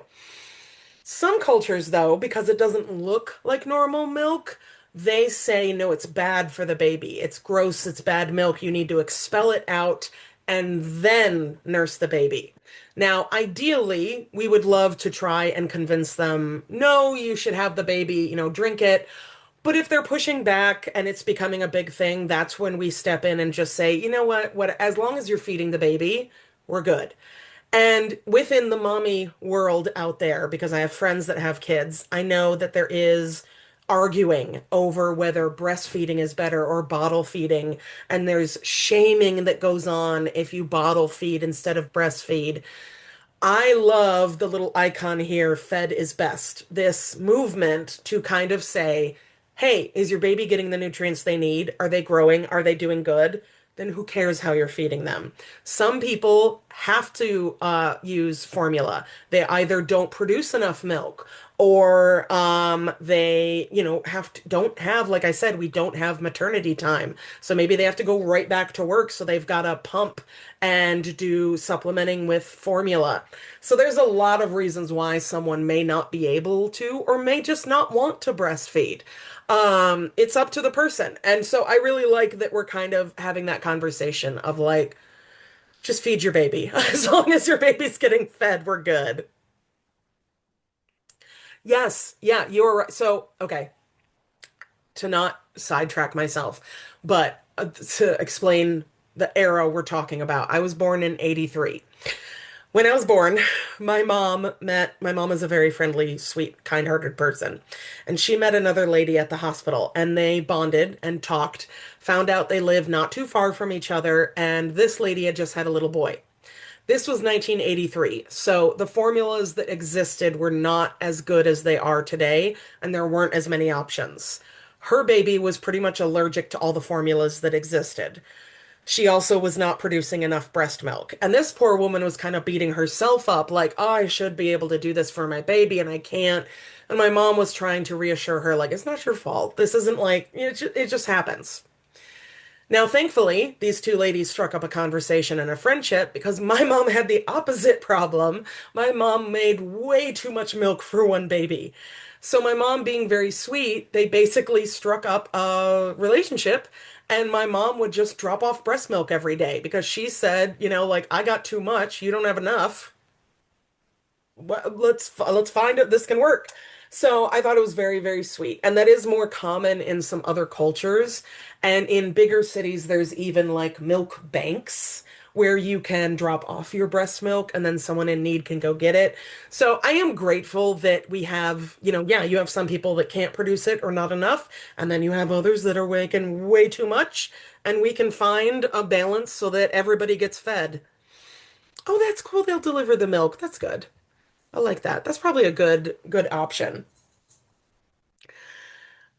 Some cultures, though, because it doesn't look like normal milk, they say, no, it's bad for the baby. It's gross, it's bad milk. You need to expel it out and then nurse the baby. Now, ideally, we would love to try and convince them, no, you should have the baby, drink it. But if they're pushing back and it's becoming a big thing, that's when we step in and just say, you know what, as long as you're feeding the baby, we're good. And within the mommy world out there, because I have friends that have kids, I know that there is arguing over whether breastfeeding is better or bottle feeding. And there's shaming that goes on if you bottle feed instead of breastfeed. I love the little icon here, Fed is best. This movement to kind of say, hey, is your baby getting the nutrients they need? Are they growing? Are they doing good? Then who cares how you're feeding them? Some people have to use formula. They either don't produce enough milk or they, don't have, like I said, we don't have maternity time. So maybe they have to go right back to work. So they've got to pump and do supplementing with formula. So there's a lot of reasons why someone may not be able to or may just not want to breastfeed. It's up to the person. And so I really like that we're kind of having that conversation of like, just feed your baby. As long as your baby's getting fed, we're good. Yes, yeah, you're right. So, okay, to not sidetrack myself, but to explain the era we're talking about, I was born in 83. When I was born, my mom is a very friendly, sweet, kind-hearted person. And she met another lady at the hospital and they bonded and talked, found out they live not too far from each other. And this lady had just had a little boy. This was 1983. So the formulas that existed were not as good as they are today, and there weren't as many options. Her baby was pretty much allergic to all the formulas that existed. She also was not producing enough breast milk. And this poor woman was kind of beating herself up, like, oh, I should be able to do this for my baby, and I can't. And my mom was trying to reassure her, like, it's not your fault. This isn't like, it just happens. Now, thankfully, these two ladies struck up a conversation and a friendship because my mom had the opposite problem. My mom made way too much milk for one baby. So, my mom being very sweet, they basically struck up a relationship, and my mom would just drop off breast milk every day because she said, like, I got too much, you don't have enough. Let's find out this can work. So I thought it was very, very sweet. And that is more common in some other cultures. And in bigger cities, there's even like milk banks where you can drop off your breast milk and then someone in need can go get it. So I am grateful that we have, yeah, you have some people that can't produce it or not enough, and then you have others that are making way too much, and we can find a balance so that everybody gets fed. Oh, that's cool. They'll deliver the milk. That's good. I like that. That's probably a good option.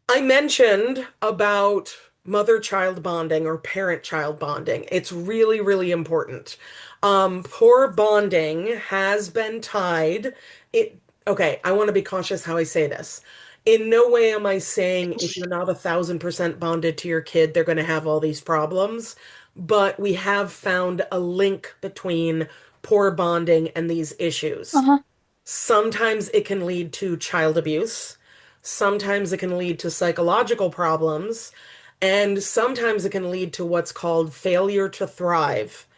I mentioned about mother-child bonding or parent-child bonding. It's really, really important. Poor bonding has been tied. It, okay, I want to be cautious how I say this. In no way am I saying if you're not 1,000% bonded to your kid, they're going to have all these problems. But we have found a link between poor bonding and these issues. Uh-huh. Sometimes it can lead to child abuse. Sometimes it can lead to psychological problems. And sometimes it can lead to what's called failure to thrive.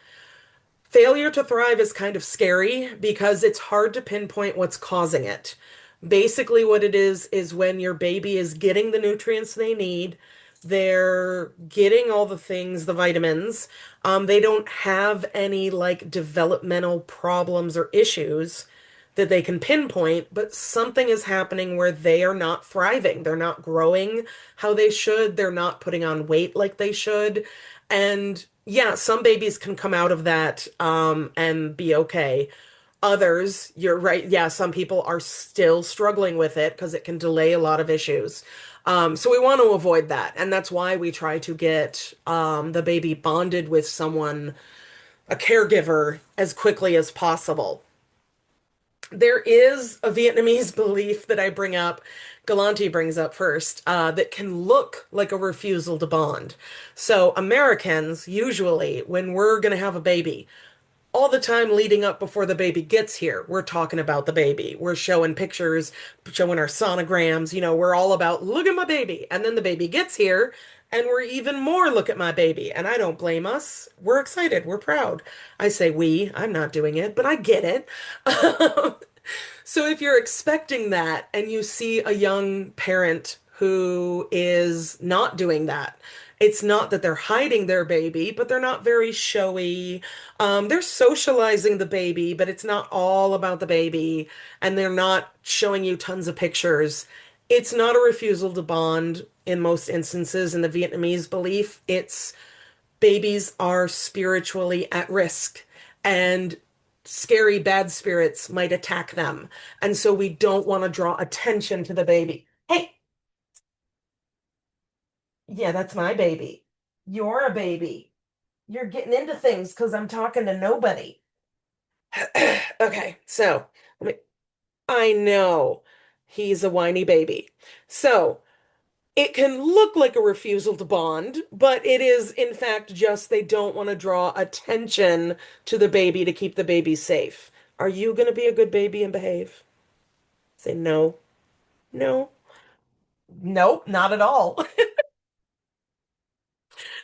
Failure to thrive is kind of scary because it's hard to pinpoint what's causing it. Basically, what it is when your baby is getting the nutrients they need, they're getting all the things, the vitamins. They don't have any like developmental problems or issues that they can pinpoint, but something is happening where they are not thriving. They're not growing how they should. They're not putting on weight like they should. And yeah, some babies can come out of that and be okay. Others, you're right. Yeah, some people are still struggling with it because it can delay a lot of issues. So we want to avoid that. And that's why we try to get the baby bonded with someone, a caregiver, as quickly as possible. There is a Vietnamese belief that I bring up, Galanti brings up first, that can look like a refusal to bond. So, Americans, usually, when we're going to have a baby, all the time leading up before the baby gets here, we're talking about the baby. We're showing pictures, showing our sonograms. We're all about, look at my baby. And then the baby gets here, and we're even more, look at my baby. And I don't blame us. We're excited. We're proud. I say we, I'm not doing it, but I get it. So if you're expecting that and you see a young parent who is not doing that, it's not that they're hiding their baby, but they're not very showy. They're socializing the baby, but it's not all about the baby, and they're not showing you tons of pictures. It's not a refusal to bond in most instances in the Vietnamese belief. It's babies are spiritually at risk, and scary bad spirits might attack them. And so we don't want to draw attention to the baby. Hey, yeah, that's my baby. You're a baby. You're getting into things because I'm talking to nobody. Okay, so I know he's a whiny baby. So it can look like a refusal to bond, but it is, in fact, just they don't want to draw attention to the baby to keep the baby safe. Are you going to be a good baby and behave? Say no. No. Nope, not at all.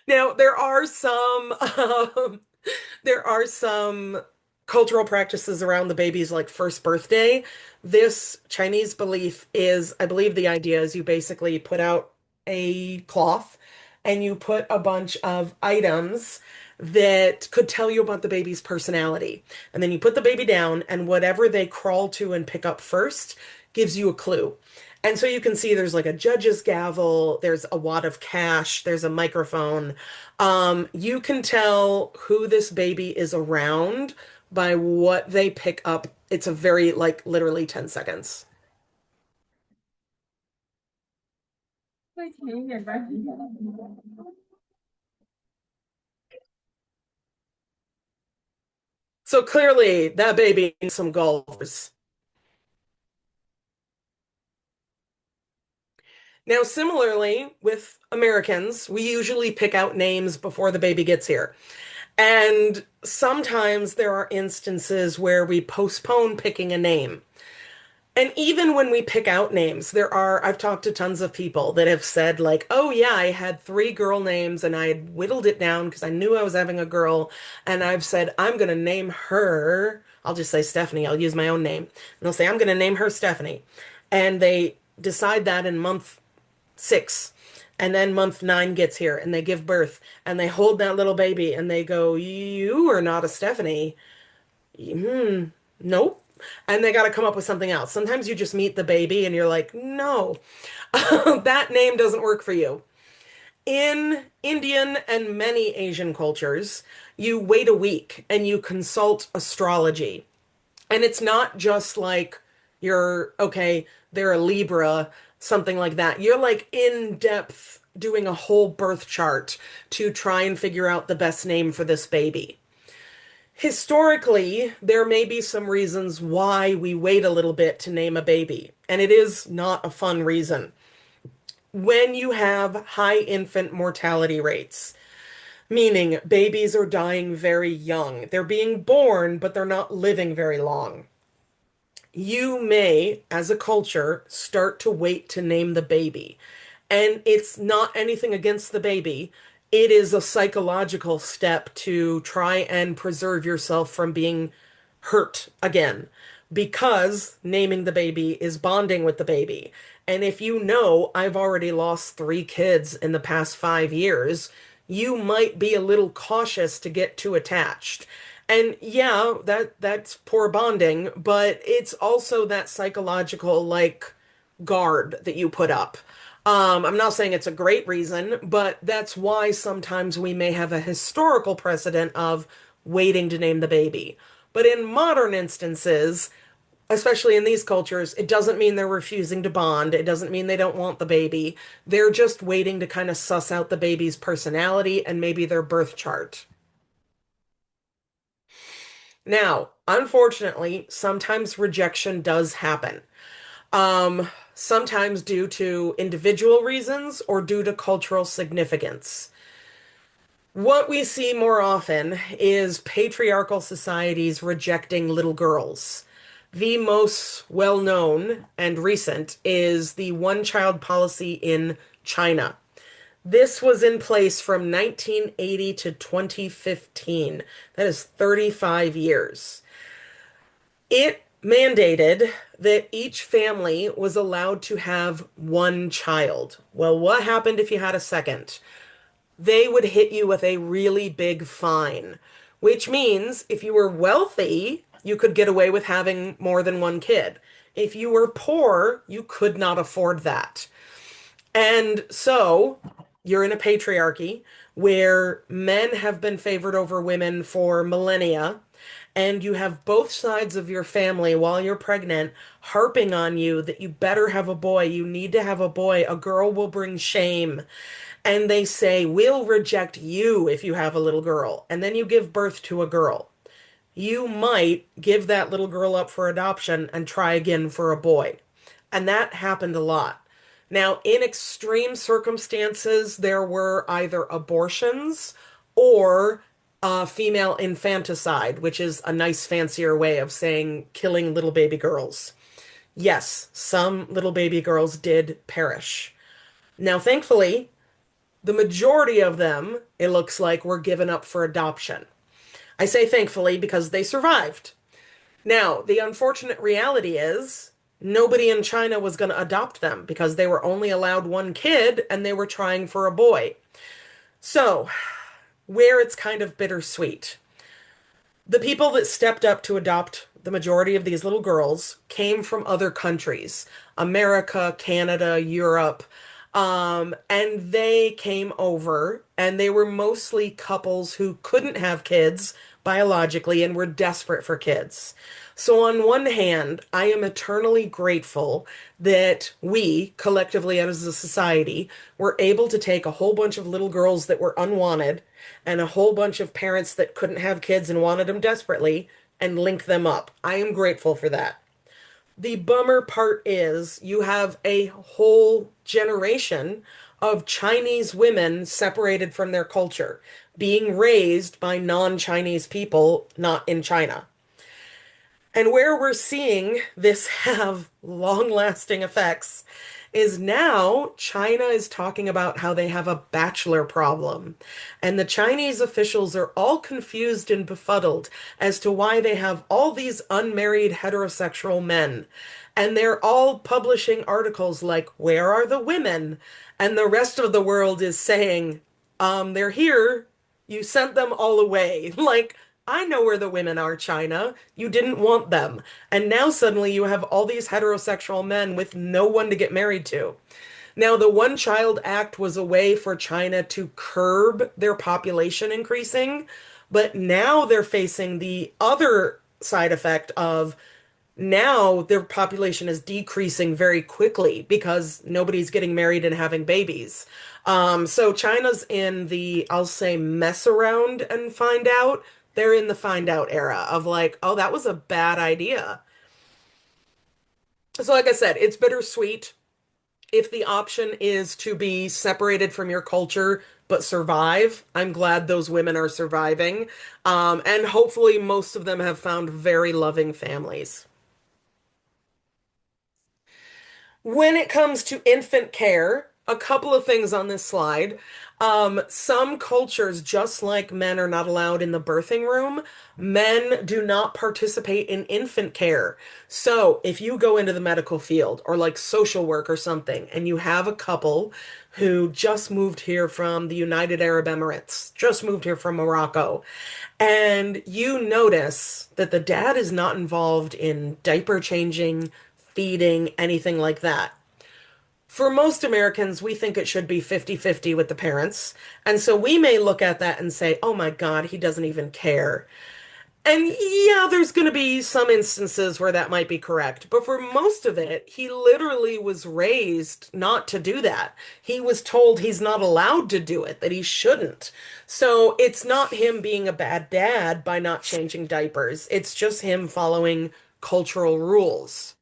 Now, there are some cultural practices around the baby's like first birthday. This Chinese belief is, I believe the idea is you basically put out a cloth and you put a bunch of items that could tell you about the baby's personality. And then you put the baby down, and whatever they crawl to and pick up first gives you a clue. And so you can see there's like a judge's gavel, there's a wad of cash, there's a microphone. You can tell who this baby is around by what they pick up. It's a very, like, literally 10 seconds. So clearly, that baby needs some golfers. Now, similarly, with Americans, we usually pick out names before the baby gets here. And sometimes there are instances where we postpone picking a name. And even when we pick out names, I've talked to tons of people that have said, like, oh, yeah, I had three girl names and I had whittled it down because I knew I was having a girl. And I've said, I'm going to name her, I'll just say Stephanie, I'll use my own name. And they'll say, I'm going to name her Stephanie. And they decide that in month 6. And then month 9 gets here and they give birth and they hold that little baby and they go, you are not a Stephanie. Hmm, nope. And they got to come up with something else. Sometimes you just meet the baby and you're like, no, that name doesn't work for you. In Indian and many Asian cultures, you wait a week and you consult astrology. And it's not just like you're, okay, they're a Libra, something like that. You're like in depth doing a whole birth chart to try and figure out the best name for this baby. Historically, there may be some reasons why we wait a little bit to name a baby, and it is not a fun reason. When you have high infant mortality rates, meaning babies are dying very young, they're being born, but they're not living very long. You may, as a culture, start to wait to name the baby. And it's not anything against the baby. It is a psychological step to try and preserve yourself from being hurt again. Because naming the baby is bonding with the baby. And if you know I've already lost 3 kids in the past 5 years, you might be a little cautious to get too attached. And yeah, that's poor bonding, but it's also that psychological like guard that you put up. I'm not saying it's a great reason, but that's why sometimes we may have a historical precedent of waiting to name the baby. But in modern instances, especially in these cultures, it doesn't mean they're refusing to bond. It doesn't mean they don't want the baby. They're just waiting to kind of suss out the baby's personality and maybe their birth chart. Now, unfortunately, sometimes rejection does happen. Sometimes due to individual reasons or due to cultural significance. What we see more often is patriarchal societies rejecting little girls. The most well-known and recent is the one-child policy in China. This was in place from 1980 to 2015. That is 35 years. It mandated that each family was allowed to have one child. Well, what happened if you had a second? They would hit you with a really big fine, which means if you were wealthy, you could get away with having more than one kid. If you were poor, you could not afford that. And so you're in a patriarchy where men have been favored over women for millennia, and you have both sides of your family while you're pregnant harping on you that you better have a boy, you need to have a boy, a girl will bring shame. And they say, we'll reject you if you have a little girl. And then you give birth to a girl. You might give that little girl up for adoption and try again for a boy. And that happened a lot. Now, in extreme circumstances, there were either abortions or female infanticide, which is a nice fancier way of saying killing little baby girls. Yes, some little baby girls did perish. Now, thankfully, the majority of them, it looks like, were given up for adoption. I say thankfully because they survived. Now, the unfortunate reality is nobody in China was going to adopt them because they were only allowed one kid and they were trying for a boy. So, where it's kind of bittersweet. The people that stepped up to adopt the majority of these little girls came from other countries, America, Canada, Europe, and they came over and they were mostly couples who couldn't have kids biologically and were desperate for kids. So, on one hand, I am eternally grateful that we, collectively as a society, were able to take a whole bunch of little girls that were unwanted and a whole bunch of parents that couldn't have kids and wanted them desperately and link them up. I am grateful for that. The bummer part is you have a whole generation of Chinese women separated from their culture, being raised by non-Chinese people not in China. And where we're seeing this have long-lasting effects is now China is talking about how they have a bachelor problem. And the Chinese officials are all confused and befuddled as to why they have all these unmarried heterosexual men. And they're all publishing articles like, "Where are the women?" And the rest of the world is saying, they're here. You sent them all away." Like, I know where the women are, China. You didn't want them. And now suddenly you have all these heterosexual men with no one to get married to. Now, the One Child Act was a way for China to curb their population increasing, but now they're facing the other side effect of now their population is decreasing very quickly because nobody's getting married and having babies. So China's in the, I'll say, mess around and find out. They're in the find out era of like, oh, that was a bad idea. So, like I said, it's bittersweet. If the option is to be separated from your culture but survive, I'm glad those women are surviving. And hopefully, most of them have found very loving families. When it comes to infant care, a couple of things on this slide. Some cultures, just like men are not allowed in the birthing room, men do not participate in infant care. So if you go into the medical field or like social work or something, and you have a couple who just moved here from the United Arab Emirates, just moved here from Morocco, and you notice that the dad is not involved in diaper changing, feeding, anything like that. For most Americans, we think it should be 50-50 with the parents. And so we may look at that and say, oh my God, he doesn't even care. And yeah, there's going to be some instances where that might be correct. But for most of it, he literally was raised not to do that. He was told he's not allowed to do it, that he shouldn't. So it's not him being a bad dad by not changing diapers. It's just him following cultural rules.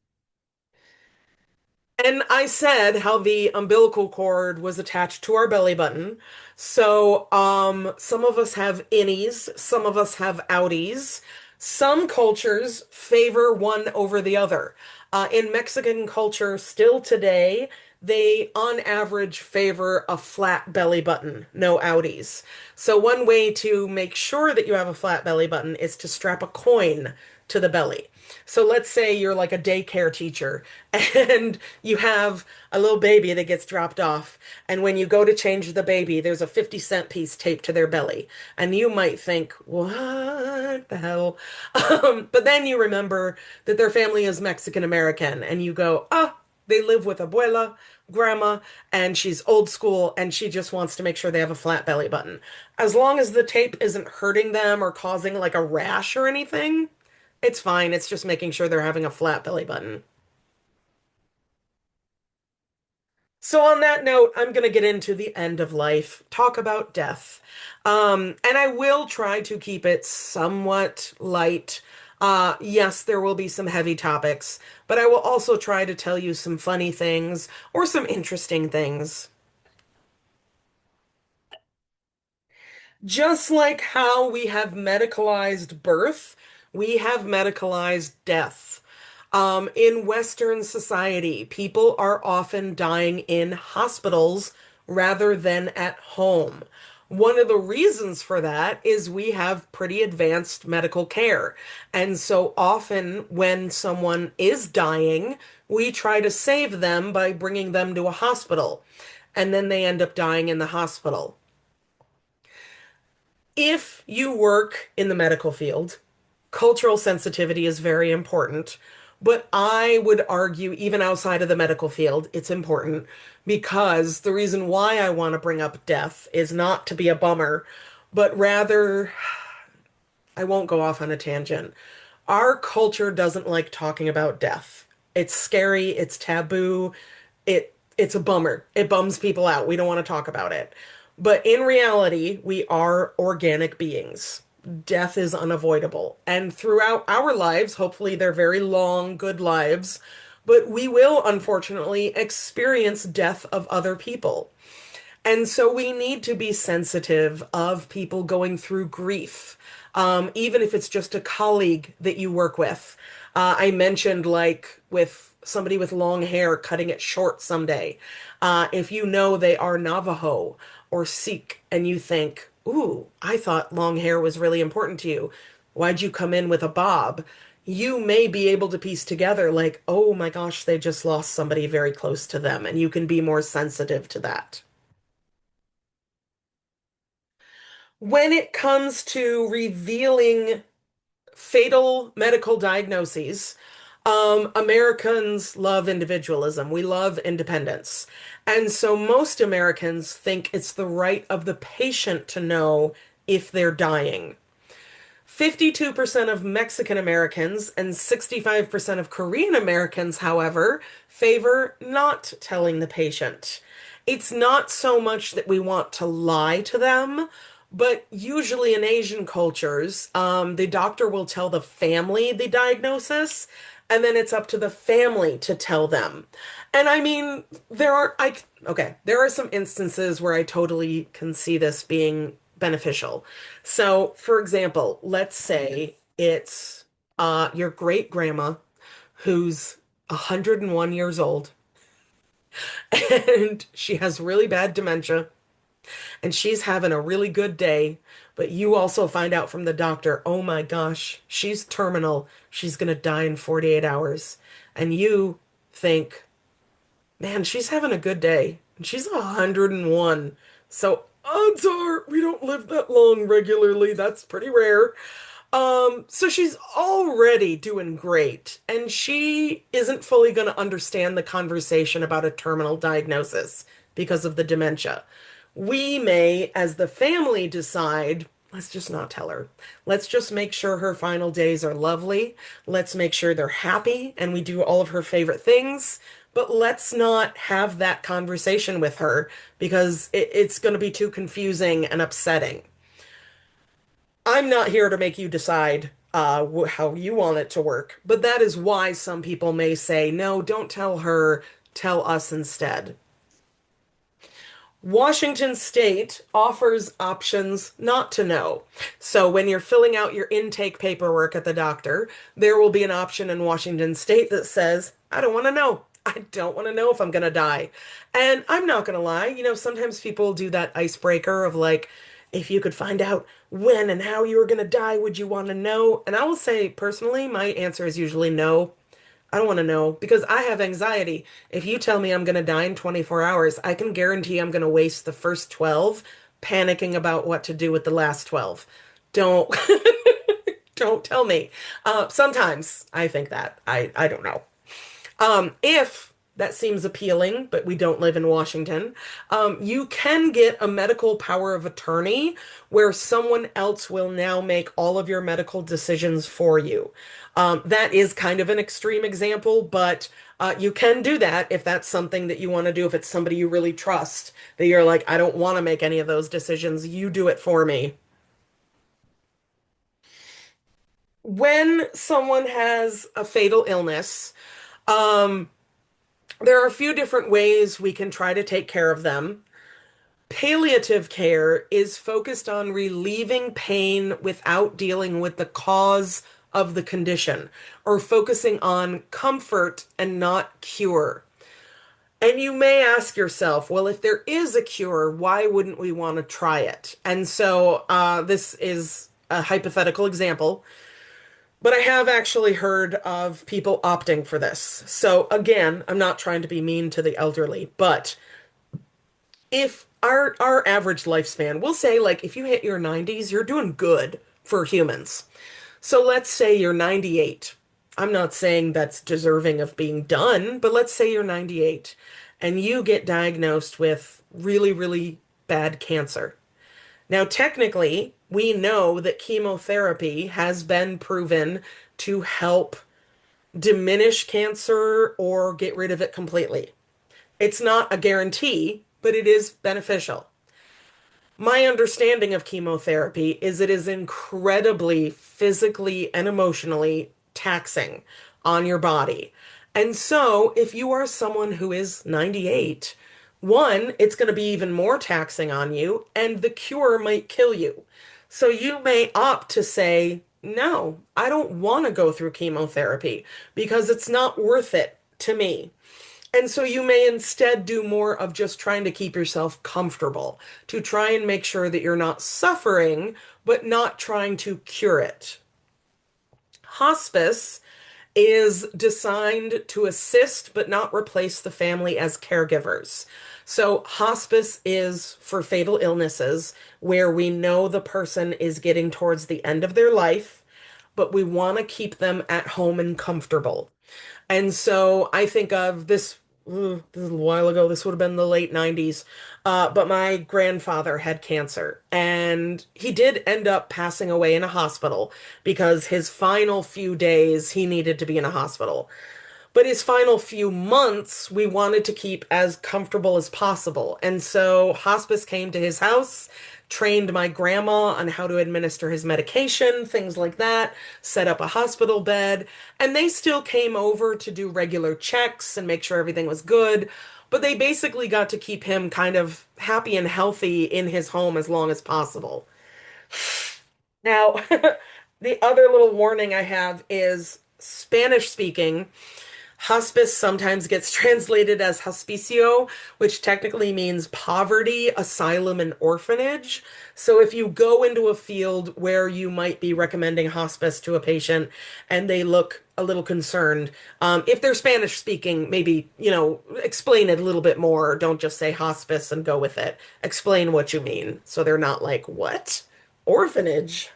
And I said how the umbilical cord was attached to our belly button. So, some of us have innies, some of us have outies. Some cultures favor one over the other. In Mexican culture, still today, they on average favor a flat belly button, no outies. So, one way to make sure that you have a flat belly button is to strap a coin to the belly. So let's say you're like a daycare teacher and you have a little baby that gets dropped off. And when you go to change the baby, there's a 50-cent piece taped to their belly. And you might think, what the hell? But then you remember that their family is Mexican American and you go, ah, they live with abuela, grandma, and she's old school and she just wants to make sure they have a flat belly button. As long as the tape isn't hurting them or causing like a rash or anything, it's fine. It's just making sure they're having a flat belly button. So on that note, I'm going to get into the end of life, talk about death. And I will try to keep it somewhat light. Yes, there will be some heavy topics, but I will also try to tell you some funny things or some interesting things. Just like how we have medicalized birth, we have medicalized death. In Western society, people are often dying in hospitals rather than at home. One of the reasons for that is we have pretty advanced medical care. And so often when someone is dying, we try to save them by bringing them to a hospital. And then they end up dying in the hospital. If you work in the medical field, cultural sensitivity is very important. But I would argue, even outside of the medical field, it's important because the reason why I want to bring up death is not to be a bummer, but rather, I won't go off on a tangent. Our culture doesn't like talking about death. It's scary, it's taboo, it's a bummer. It bums people out. We don't want to talk about it. But in reality, we are organic beings. Death is unavoidable. And throughout our lives, hopefully they're very long, good lives, but we will unfortunately experience death of other people. And so we need to be sensitive of people going through grief, even if it's just a colleague that you work with. I mentioned, like, with somebody with long hair, cutting it short someday. If you know they are Navajo or Sikh and you think, ooh, I thought long hair was really important to you. Why'd you come in with a bob? You may be able to piece together, like, oh my gosh, they just lost somebody very close to them, and you can be more sensitive to that. When it comes to revealing fatal medical diagnoses, Americans love individualism. We love independence. And so most Americans think it's the right of the patient to know if they're dying. 52% of Mexican Americans and 65% of Korean Americans, however, favor not telling the patient. It's not so much that we want to lie to them, but usually in Asian cultures, the doctor will tell the family the diagnosis, and then it's up to the family to tell them. And I mean, there are some instances where I totally can see this being beneficial. So, for example, let's say it's your great grandma who's 101 years old and she has really bad dementia and she's having a really good day, but you also find out from the doctor, oh my gosh, she's terminal. She's gonna die in 48 hours. And you think, man, she's having a good day. And she's 101. So odds are we don't live that long regularly. That's pretty rare. So she's already doing great, and she isn't fully going to understand the conversation about a terminal diagnosis because of the dementia. We may, as the family, decide, let's just not tell her. Let's just make sure her final days are lovely. Let's make sure they're happy and we do all of her favorite things. But let's not have that conversation with her because it's going to be too confusing and upsetting. I'm not here to make you decide how you want it to work, but that is why some people may say, no, don't tell her, tell us instead. Washington State offers options not to know. So when you're filling out your intake paperwork at the doctor, there will be an option in Washington State that says, I don't want to know. I don't want to know if I'm going to die. And I'm not going to lie, sometimes people do that icebreaker of like, if you could find out when and how you were going to die, would you want to know? And I will say, personally, my answer is usually no. I don't want to know because I have anxiety. If you tell me I'm going to die in 24 hours, I can guarantee I'm going to waste the first 12 panicking about what to do with the last 12. Don't don't tell me. Sometimes I think that. I don't know. If that seems appealing, but we don't live in Washington, you can get a medical power of attorney where someone else will now make all of your medical decisions for you. That is kind of an extreme example, but you can do that if that's something that you want to do. If it's somebody you really trust, that you're like, I don't want to make any of those decisions, you do it for me. When someone has a fatal illness, um, there are a few different ways we can try to take care of them. Palliative care is focused on relieving pain without dealing with the cause of the condition, or focusing on comfort and not cure. And you may ask yourself, well, if there is a cure, why wouldn't we want to try it? And so this is a hypothetical example. But I have actually heard of people opting for this. So again, I'm not trying to be mean to the elderly, but if our average lifespan, we'll say like if you hit your 90s, you're doing good for humans. So let's say you're 98. I'm not saying that's deserving of being done, but let's say you're 98 and you get diagnosed with really, really bad cancer. Now, technically, we know that chemotherapy has been proven to help diminish cancer or get rid of it completely. It's not a guarantee, but it is beneficial. My understanding of chemotherapy is it is incredibly physically and emotionally taxing on your body. And so, if you are someone who is 98, One, it's going to be even more taxing on you, and the cure might kill you. So you may opt to say, no, I don't want to go through chemotherapy because it's not worth it to me. And so you may instead do more of just trying to keep yourself comfortable, to try and make sure that you're not suffering, but not trying to cure it. Hospice is designed to assist but not replace the family as caregivers. So, hospice is for fatal illnesses where we know the person is getting towards the end of their life, but we want to keep them at home and comfortable. And so I think of this, this is a while ago, this would have been the late 90s. But my grandfather had cancer, and he did end up passing away in a hospital because his final few days he needed to be in a hospital. But his final few months, we wanted to keep as comfortable as possible. And so hospice came to his house, trained my grandma on how to administer his medication, things like that, set up a hospital bed, and they still came over to do regular checks and make sure everything was good. But they basically got to keep him kind of happy and healthy in his home as long as possible. Now, the other little warning I have is Spanish speaking. Hospice sometimes gets translated as hospicio, which technically means poverty, asylum, and orphanage. So if you go into a field where you might be recommending hospice to a patient and they look a little concerned, if they're Spanish speaking, maybe, explain it a little bit more. Don't just say hospice and go with it. Explain what you mean. So they're not like, what? Orphanage?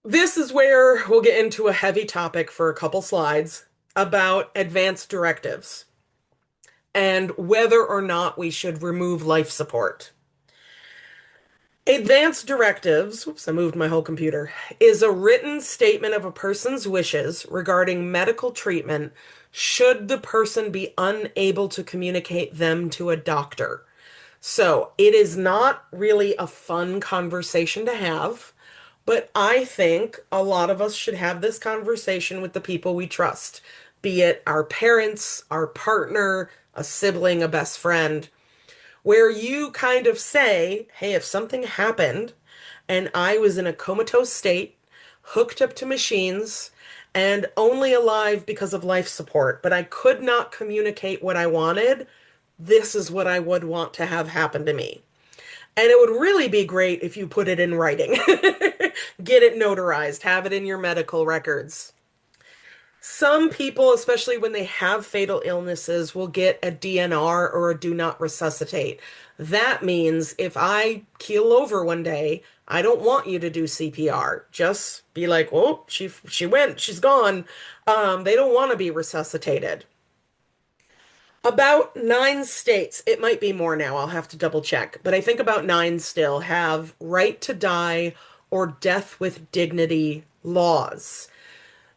This is where we'll get into a heavy topic for a couple slides about advanced directives and whether or not we should remove life support. Advanced directives, oops, I moved my whole computer, is a written statement of a person's wishes regarding medical treatment should the person be unable to communicate them to a doctor. So it is not really a fun conversation to have, but I think a lot of us should have this conversation with the people we trust, be it our parents, our partner, a sibling, a best friend, where you kind of say, hey, if something happened and I was in a comatose state, hooked up to machines, and only alive because of life support, but I could not communicate what I wanted, this is what I would want to have happen to me. And it would really be great if you put it in writing. Get it notarized, have it in your medical records. Some people, especially when they have fatal illnesses, will get a DNR or a do not resuscitate. That means if I keel over one day, I don't want you to do CPR. Just be like, "Oh, she went, she's gone." They don't want to be resuscitated. About 9 states, it might be more now, I'll have to double check, but I think about nine still have right to die or death with dignity laws.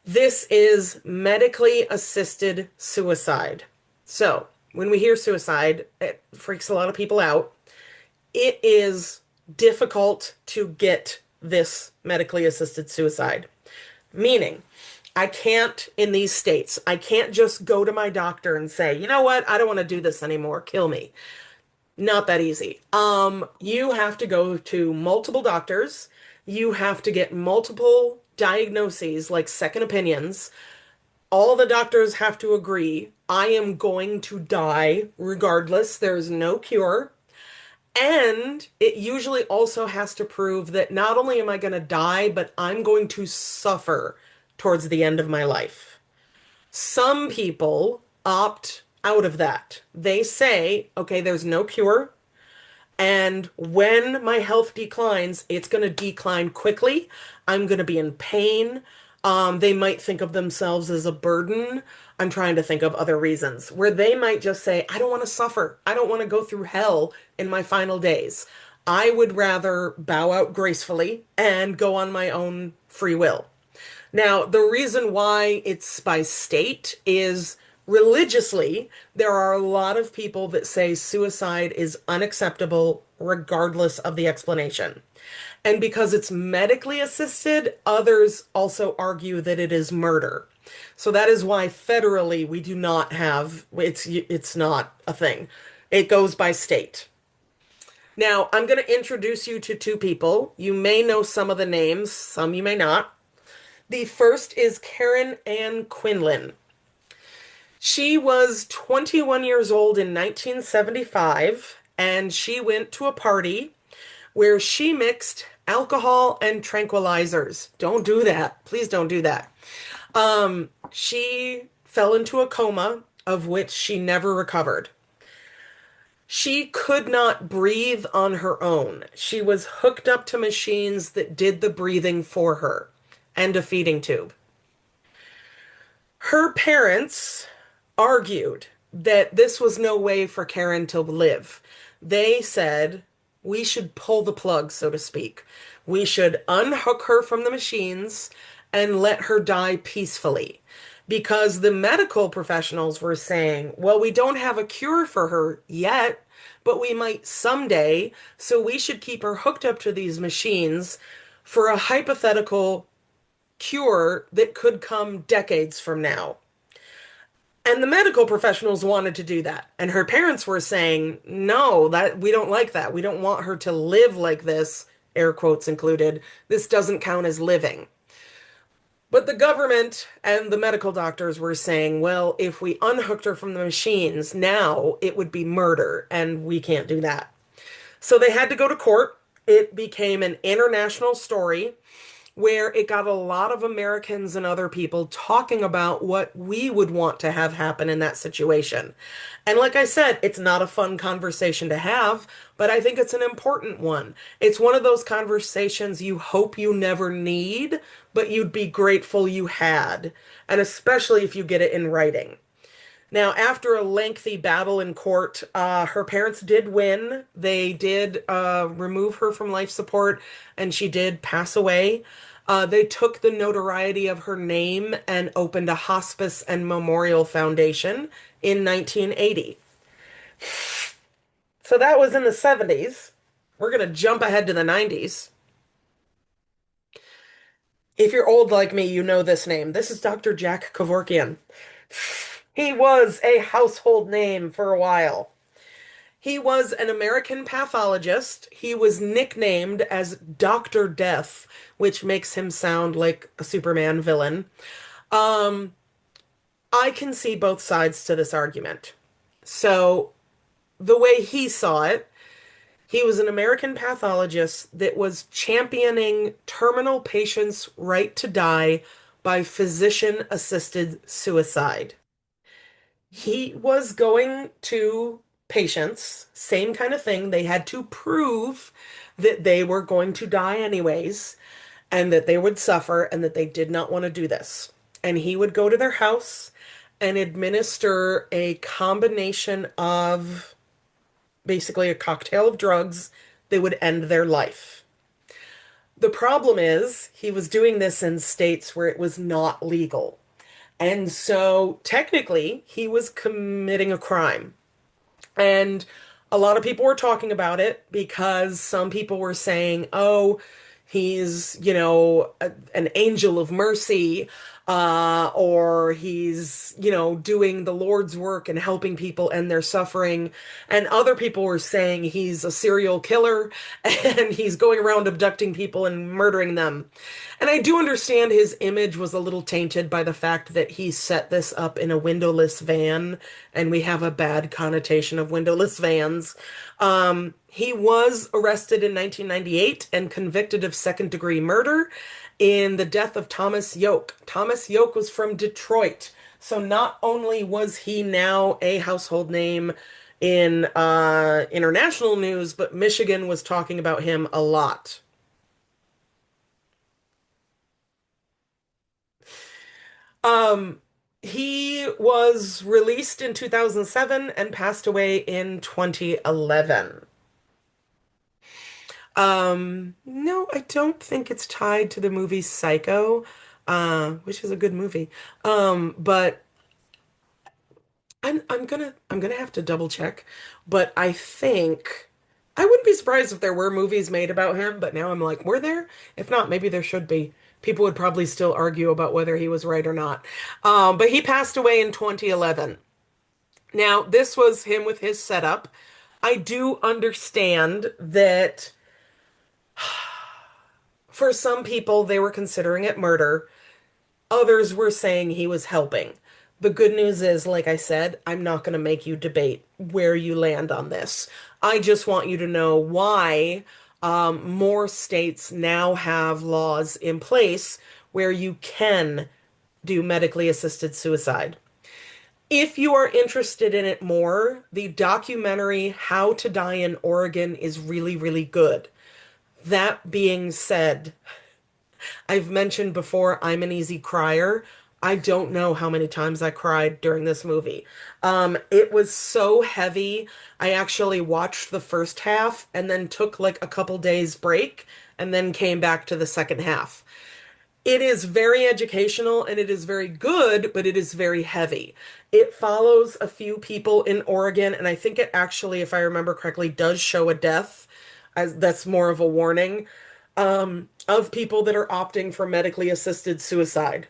This is medically assisted suicide. So, when we hear suicide, it freaks a lot of people out. It is difficult to get this medically assisted suicide. Meaning, I can't, in these states, I can't just go to my doctor and say, you know what, I don't want to do this anymore, kill me. Not that easy. You have to go to multiple doctors. You have to get multiple diagnoses, like second opinions. All the doctors have to agree, I am going to die regardless. There's no cure. And it usually also has to prove that not only am I going to die, but I'm going to suffer towards the end of my life. Some people opt out of that. They say, okay, there's no cure. And when my health declines, it's going to decline quickly. I'm going to be in pain. They might think of themselves as a burden. I'm trying to think of other reasons where they might just say, I don't want to suffer. I don't want to go through hell in my final days. I would rather bow out gracefully and go on my own free will. Now, the reason why it's by state is Religiously, there are a lot of people that say suicide is unacceptable regardless of the explanation. And because it's medically assisted, others also argue that it is murder. So that is why federally we do not have it's not a thing. It goes by state. Now, I'm going to introduce you to two people. You may know some of the names, some you may not. The first is Karen Ann Quinlan. She was 21 years old in 1975, and she went to a party where she mixed alcohol and tranquilizers. Don't do that. Please don't do that. She fell into a coma of which she never recovered. She could not breathe on her own. She was hooked up to machines that did the breathing for her and a feeding tube. Her parents argued that this was no way for Karen to live. They said we should pull the plug, so to speak. We should unhook her from the machines and let her die peacefully. Because the medical professionals were saying, well, we don't have a cure for her yet, but we might someday, so we should keep her hooked up to these machines for a hypothetical cure that could come decades from now. And the medical professionals wanted to do that. And her parents were saying, no, that we don't like that. We don't want her to live like this, air quotes included. This doesn't count as living. But the government and the medical doctors were saying, well, if we unhooked her from the machines, now it would be murder, and we can't do that. So they had to go to court. It became an international story where it got a lot of Americans and other people talking about what we would want to have happen in that situation. And like I said, it's not a fun conversation to have, but I think it's an important one. It's one of those conversations you hope you never need, but you'd be grateful you had, and especially if you get it in writing. Now, after a lengthy battle in court, her parents did win. They did remove her from life support, and she did pass away. They took the notoriety of her name and opened a hospice and memorial foundation in 1980. So that was in the 70s. We're going to jump ahead to the 90s. If you're old like me, you know this name. This is Dr. Jack Kevorkian. He was a household name for a while. He was an American pathologist. He was nicknamed as Dr. Death, which makes him sound like a Superman villain. Um, I can see both sides to this argument. So, the way he saw it, he was an American pathologist that was championing terminal patients' right to die by physician-assisted suicide. He was going to patients, same kind of thing. They had to prove that they were going to die anyways, and that they would suffer, and that they did not want to do this. And he would go to their house and administer a combination of basically a cocktail of drugs that would end their life. The problem is he was doing this in states where it was not legal. And so technically, he was committing a crime. And a lot of people were talking about it because some people were saying, oh, he's, an angel of mercy, or he's, doing the Lord's work and helping people end their suffering. And other people were saying he's a serial killer and he's going around abducting people and murdering them. And I do understand his image was a little tainted by the fact that he set this up in a windowless van, and we have a bad connotation of windowless vans. He was arrested in 1998 and convicted of second-degree murder in the death of Thomas Yoke. Thomas Yoke was from Detroit. So not only was he now a household name in international news, but Michigan was talking about him a lot. Um, he was released in 2007 and passed away in 2011. No, I don't think it's tied to the movie Psycho, which is a good movie. But I'm gonna have to double check, but I think I wouldn't be surprised if there were movies made about him, but now I'm like, were there? If not, maybe there should be. People would probably still argue about whether he was right or not. But he passed away in 2011. Now, this was him with his setup. I do understand that for some people they were considering it murder. Others were saying he was helping. The good news is, like I said, I'm not going to make you debate where you land on this. I just want you to know why more states now have laws in place where you can do medically assisted suicide. If you are interested in it more, the documentary How to Die in Oregon is really, really good. That being said, I've mentioned before, I'm an easy crier. I don't know how many times I cried during this movie. It was so heavy. I actually watched the first half and then took like a couple days break and then came back to the second half. It is very educational and it is very good, but it is very heavy. It follows a few people in Oregon, and I think it actually, if I remember correctly, does show a death. As that's more of a warning of people that are opting for medically assisted suicide.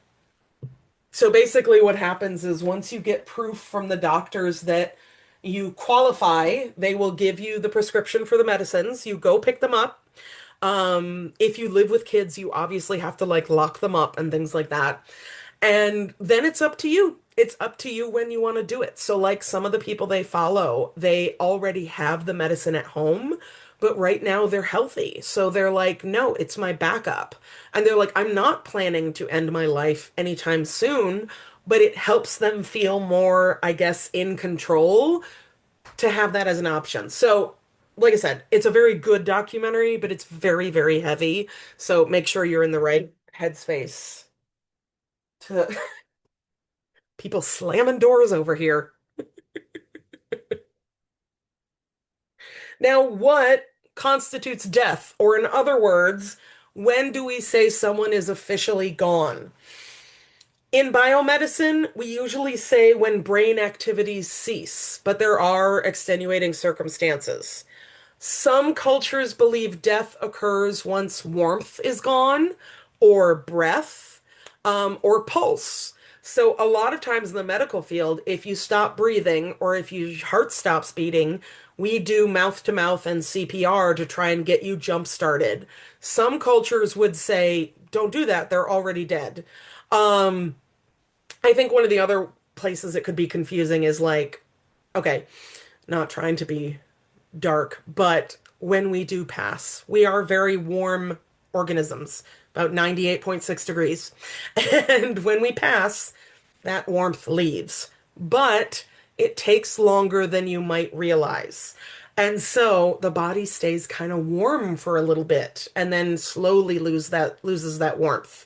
So basically, what happens is once you get proof from the doctors that you qualify, they will give you the prescription for the medicines. You go pick them up. If you live with kids, you obviously have to like lock them up and things like that. And then it's up to you. It's up to you when you want to do it. So, like some of the people they follow, they already have the medicine at home, but right now they're healthy. So they're like, no, it's my backup. And they're like, I'm not planning to end my life anytime soon, but it helps them feel more, I guess, in control to have that as an option. So, like I said, it's a very good documentary, but it's very, very heavy. So make sure you're in the right headspace to people slamming doors over here. Now, what constitutes death? Or, in other words, when do we say someone is officially gone? In biomedicine, we usually say when brain activities cease, but there are extenuating circumstances. Some cultures believe death occurs once warmth is gone, or breath, or pulse. So, a lot of times in the medical field, if you stop breathing or if your heart stops beating, we do mouth to mouth and CPR to try and get you jump started. Some cultures would say, don't do that, they're already dead. Um, I think one of the other places it could be confusing is like, okay, not trying to be dark, but when we do pass, we are very warm organisms, about 98.6 degrees. And when we pass, that warmth leaves. But it takes longer than you might realize. And so the body stays kind of warm for a little bit and then slowly loses that warmth.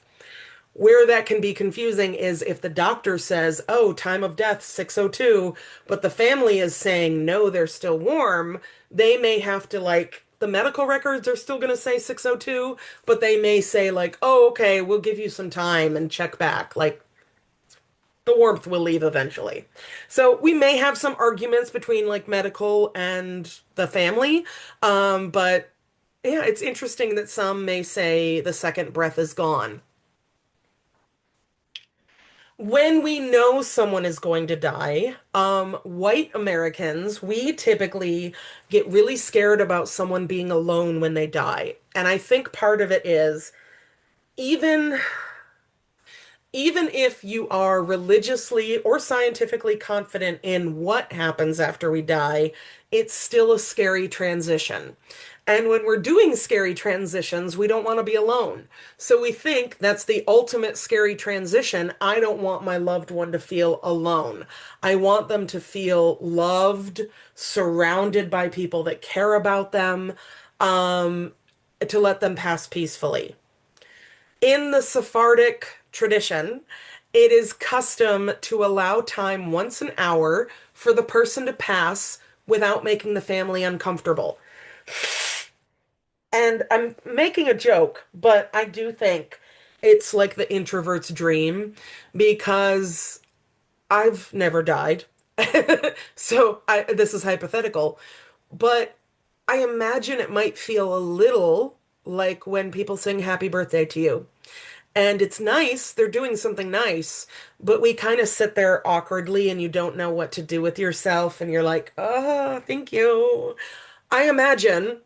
Where that can be confusing is if the doctor says, oh, time of death 6:02, but the family is saying, no, they're still warm, they may have to like, the medical records are still going to say 6:02, but they may say, like, oh, okay, we'll give you some time and check back. Like, the warmth will leave eventually. So we may have some arguments between like medical and the family. But yeah, it's interesting that some may say the second breath is gone. When we know someone is going to die, white Americans, we typically get really scared about someone being alone when they die. And I think part of it is even even if you are religiously or scientifically confident in what happens after we die, it's still a scary transition. And when we're doing scary transitions, we don't want to be alone. So we think that's the ultimate scary transition. I don't want my loved one to feel alone. I want them to feel loved, surrounded by people that care about them, um, to let them pass peacefully. In the Sephardic tradition, it is custom to allow time once an hour for the person to pass without making the family uncomfortable. And I'm making a joke, but I do think it's like the introvert's dream because I've never died So this is hypothetical, but I imagine it might feel a little like when people sing happy birthday to you. And it's nice, they're doing something nice, but we kind of sit there awkwardly and you don't know what to do with yourself and you're like, oh, thank you. I imagine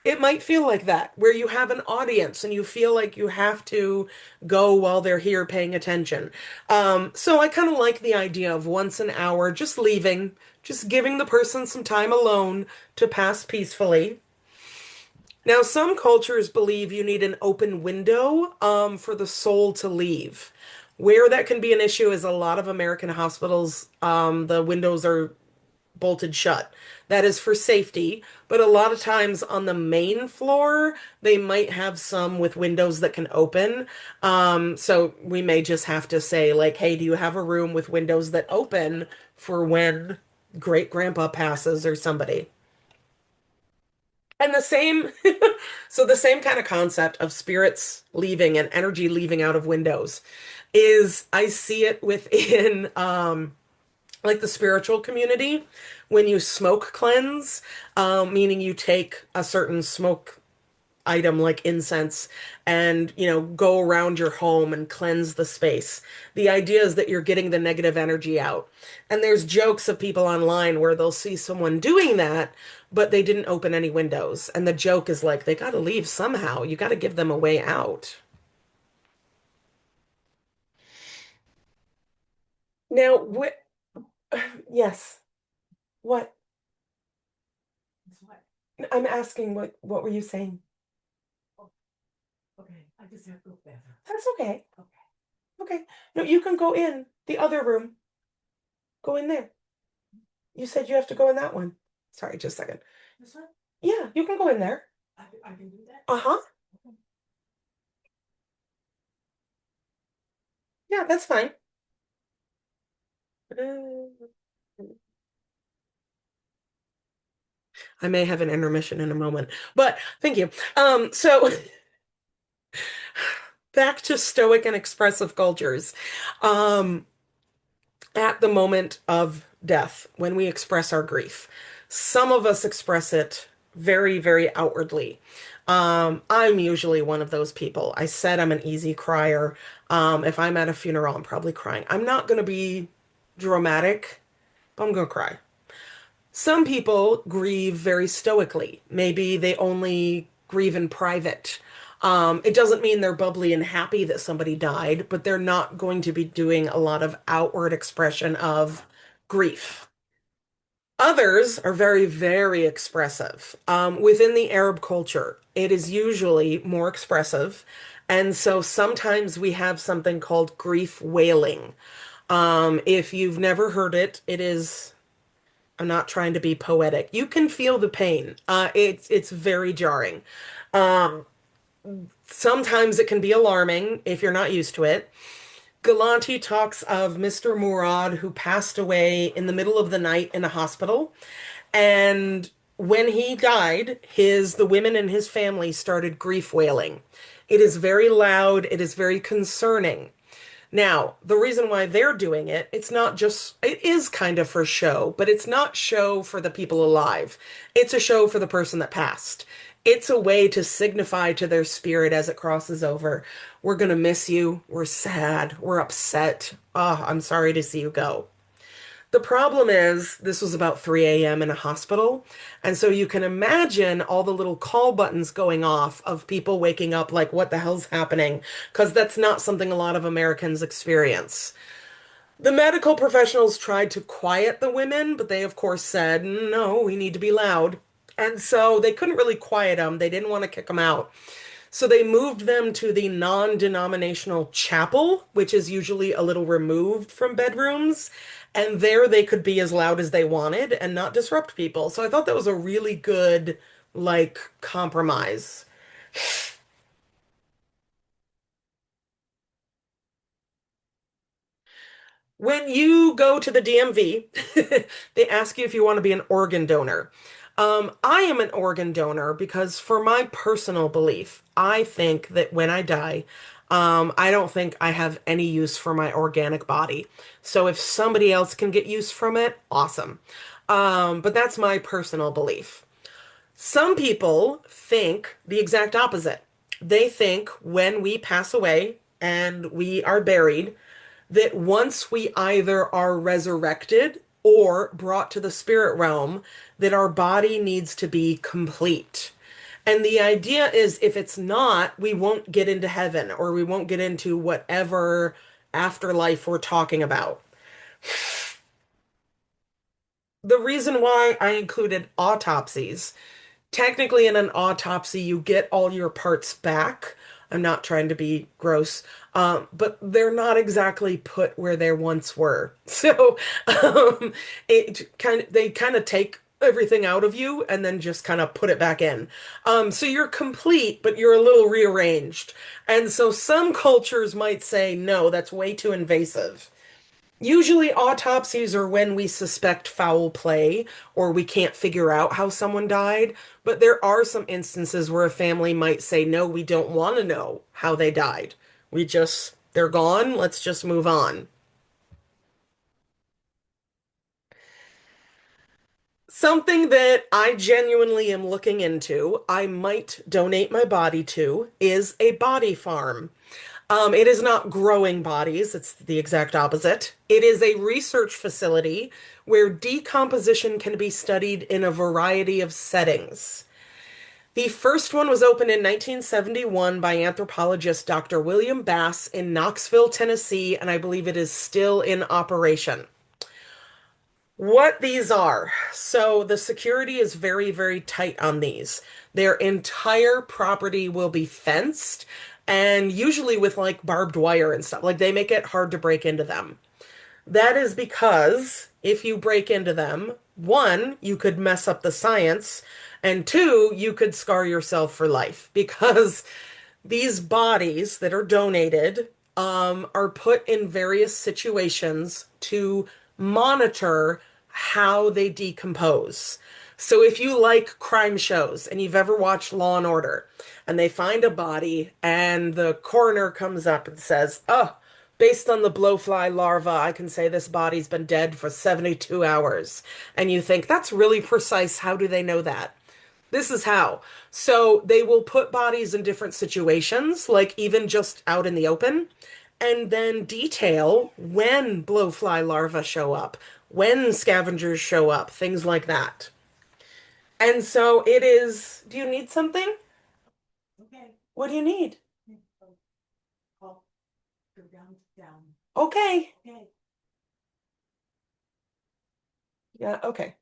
it might feel like that, where you have an audience and you feel like you have to go while they're here paying attention. So I kind of like the idea of once an hour, just leaving, just giving the person some time alone to pass peacefully. Now, some cultures believe you need an open window, for the soul to leave. Where that can be an issue is a lot of American hospitals, the windows are bolted shut. That is for safety, but a lot of times on the main floor, they might have some with windows that can open. So we may just have to say, like, hey, do you have a room with windows that open for when great grandpa passes or somebody? And the same, so the same kind of concept of spirits leaving and energy leaving out of windows is I see it within like the spiritual community when you smoke cleanse, meaning you take a certain smoke item like incense and go around your home and cleanse the space. The idea is that you're getting the negative energy out. And there's jokes of people online where they'll see someone doing that, but they didn't open any windows. And the joke is like, they got to leave somehow. You got to give them a way out. Now, yes. What? I'm asking what were you saying? Okay, I just have to go bathroom. That's okay. Okay. No, you can go in the other room. Go in there. You said you have to go in that one. Sorry, just a second. This one? Yeah, you can go in there. I can do that. Uh-huh. Yeah, that's fine. Uh, I may have an intermission in a moment, but thank you. So back to Stoic and expressive cultures. Um, at the moment of death, when we express our grief, some of us express it very, very outwardly. I'm usually one of those people. I said I'm an easy crier. If I'm at a funeral, I'm probably crying. I'm not going to be dramatic, but I'm going to cry. Some people grieve very stoically. Maybe they only grieve in private. It doesn't mean they're bubbly and happy that somebody died, but they're not going to be doing a lot of outward expression of grief. Others are very, very expressive. Within the Arab culture, it is usually more expressive. And so sometimes we have something called grief wailing. If you've never heard it, it is, I'm not trying to be poetic. You can feel the pain. It's very jarring. Um, Sometimes it can be alarming if you're not used to it. Galanti talks of Mr. Murad who passed away in the middle of the night in a hospital. And when he died, the women in his family started grief wailing. It is very loud, it is very concerning. Now, the reason why they're doing it, it is kind of for show, but it's not show for the people alive. It's a show for the person that passed. It's a way to signify to their spirit as it crosses over, we're going to miss you. We're sad. We're upset. Oh, I'm sorry to see you go. The problem is, this was about 3 a.m. in a hospital. And so you can imagine all the little call buttons going off of people waking up like, what the hell's happening? Because that's not something a lot of Americans experience. The medical professionals tried to quiet the women, but they, of course, said, no, we need to be loud. And so they couldn't really quiet them. They didn't want to kick them out. So they moved them to the non-denominational chapel, which is usually a little removed from bedrooms. And there they could be as loud as they wanted and not disrupt people. So I thought that was a really good, like, compromise. When you go to the DMV, they ask you if you want to be an organ donor. I am an organ donor because, for my personal belief, I think that when I die, I don't think I have any use for my organic body. So if somebody else can get use from it, awesome. But that's my personal belief. Some people think the exact opposite. They think when we pass away and we are buried, that once we either are resurrected or brought to the spirit realm, that our body needs to be complete. And the idea is if it's not, we won't get into heaven or we won't get into whatever afterlife we're talking about. The reason why I included autopsies, technically in an autopsy, you get all your parts back. I'm not trying to be gross, but they're not exactly put where they once were. So, they kind of take everything out of you and then just kind of put it back in. So you're complete, but you're a little rearranged. And so some cultures might say, no, that's way too invasive. Usually, autopsies are when we suspect foul play or we can't figure out how someone died. But there are some instances where a family might say, no, we don't want to know how they died. They're gone. Let's just move on. Something that I genuinely am looking into, I might donate my body to, is a body farm. It is not growing bodies, it's the exact opposite. It is a research facility where decomposition can be studied in a variety of settings. The first one was opened in 1971 by anthropologist Dr. William Bass in Knoxville, Tennessee, and I believe it is still in operation. What these are. So the security is very, very tight on these. Their entire property will be fenced and usually with like barbed wire and stuff. Like they make it hard to break into them. That is because if you break into them, one, you could mess up the science, and two, you could scar yourself for life because these bodies that are donated are put in various situations to monitor how they decompose. So if you like crime shows and you've ever watched Law and Order and they find a body and the coroner comes up and says, "Oh, based on the blowfly larva, I can say this body's been dead for 72 hours." And you think, that's really precise. How do they know that? This is how. So they will put bodies in different situations, like even just out in the open, and then detail when blowfly larvae show up, when scavengers show up, things like that. And so it is. Do you need something? Okay. What do you need? Okay. Yeah, okay.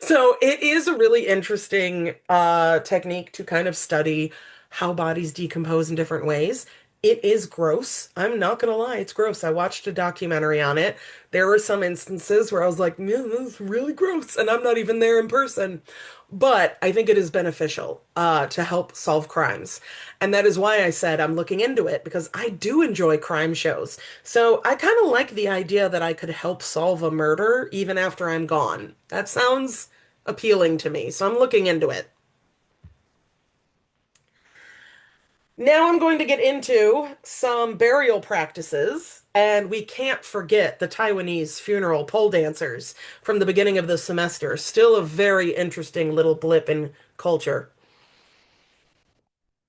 So it is a really interesting technique to kind of study how bodies decompose in different ways. It is gross. I'm not gonna lie, it's gross. I watched a documentary on it. There were some instances where I was like, man, this is really gross, and I'm not even there in person. But I think it is beneficial to help solve crimes. And that is why I said I'm looking into it because I do enjoy crime shows. So I kind of like the idea that I could help solve a murder even after I'm gone. That sounds appealing to me. So I'm looking into it. Now I'm going to get into some burial practices, and we can't forget the Taiwanese funeral pole dancers from the beginning of the semester. Still a very interesting little blip in culture.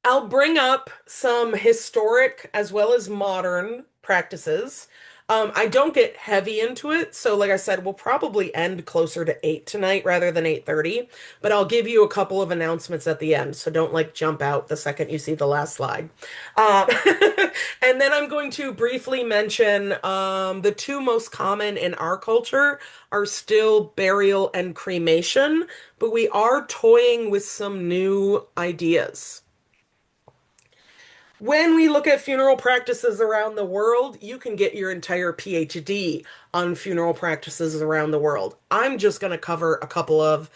I'll bring up some historic as well as modern practices. I don't get heavy into it, so like I said, we'll probably end closer to 8 tonight rather than 8:30, but I'll give you a couple of announcements at the end, so don't like jump out the second you see the last slide. Uh, and then I'm going to briefly mention the two most common in our culture are still burial and cremation, but we are toying with some new ideas. When we look at funeral practices around the world, you can get your entire PhD on funeral practices around the world. I'm just going to cover a couple of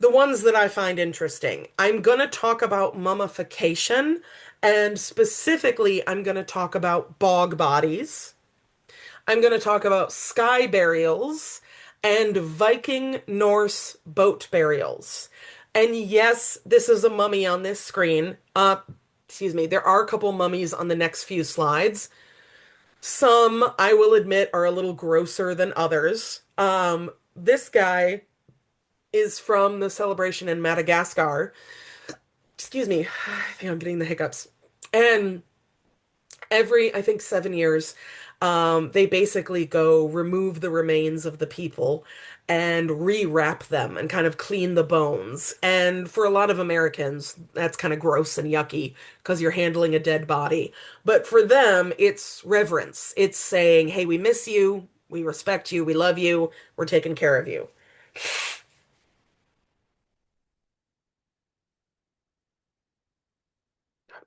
the ones that I find interesting. I'm going to talk about mummification, and specifically, I'm going to talk about bog bodies. I'm going to talk about sky burials and Viking Norse boat burials. And yes, this is a mummy on this screen. excuse me, there are a couple mummies on the next few slides. Some, I will admit, are a little grosser than others. This guy is from the celebration in Madagascar. Excuse me, I think I'm getting the hiccups. And every, I think, 7 years, they basically go remove the remains of the people and rewrap them and kind of clean the bones. And for a lot of Americans, that's kind of gross and yucky because you're handling a dead body. But for them, it's reverence. It's saying, hey, we miss you, we respect you, we love you, we're taking care of you.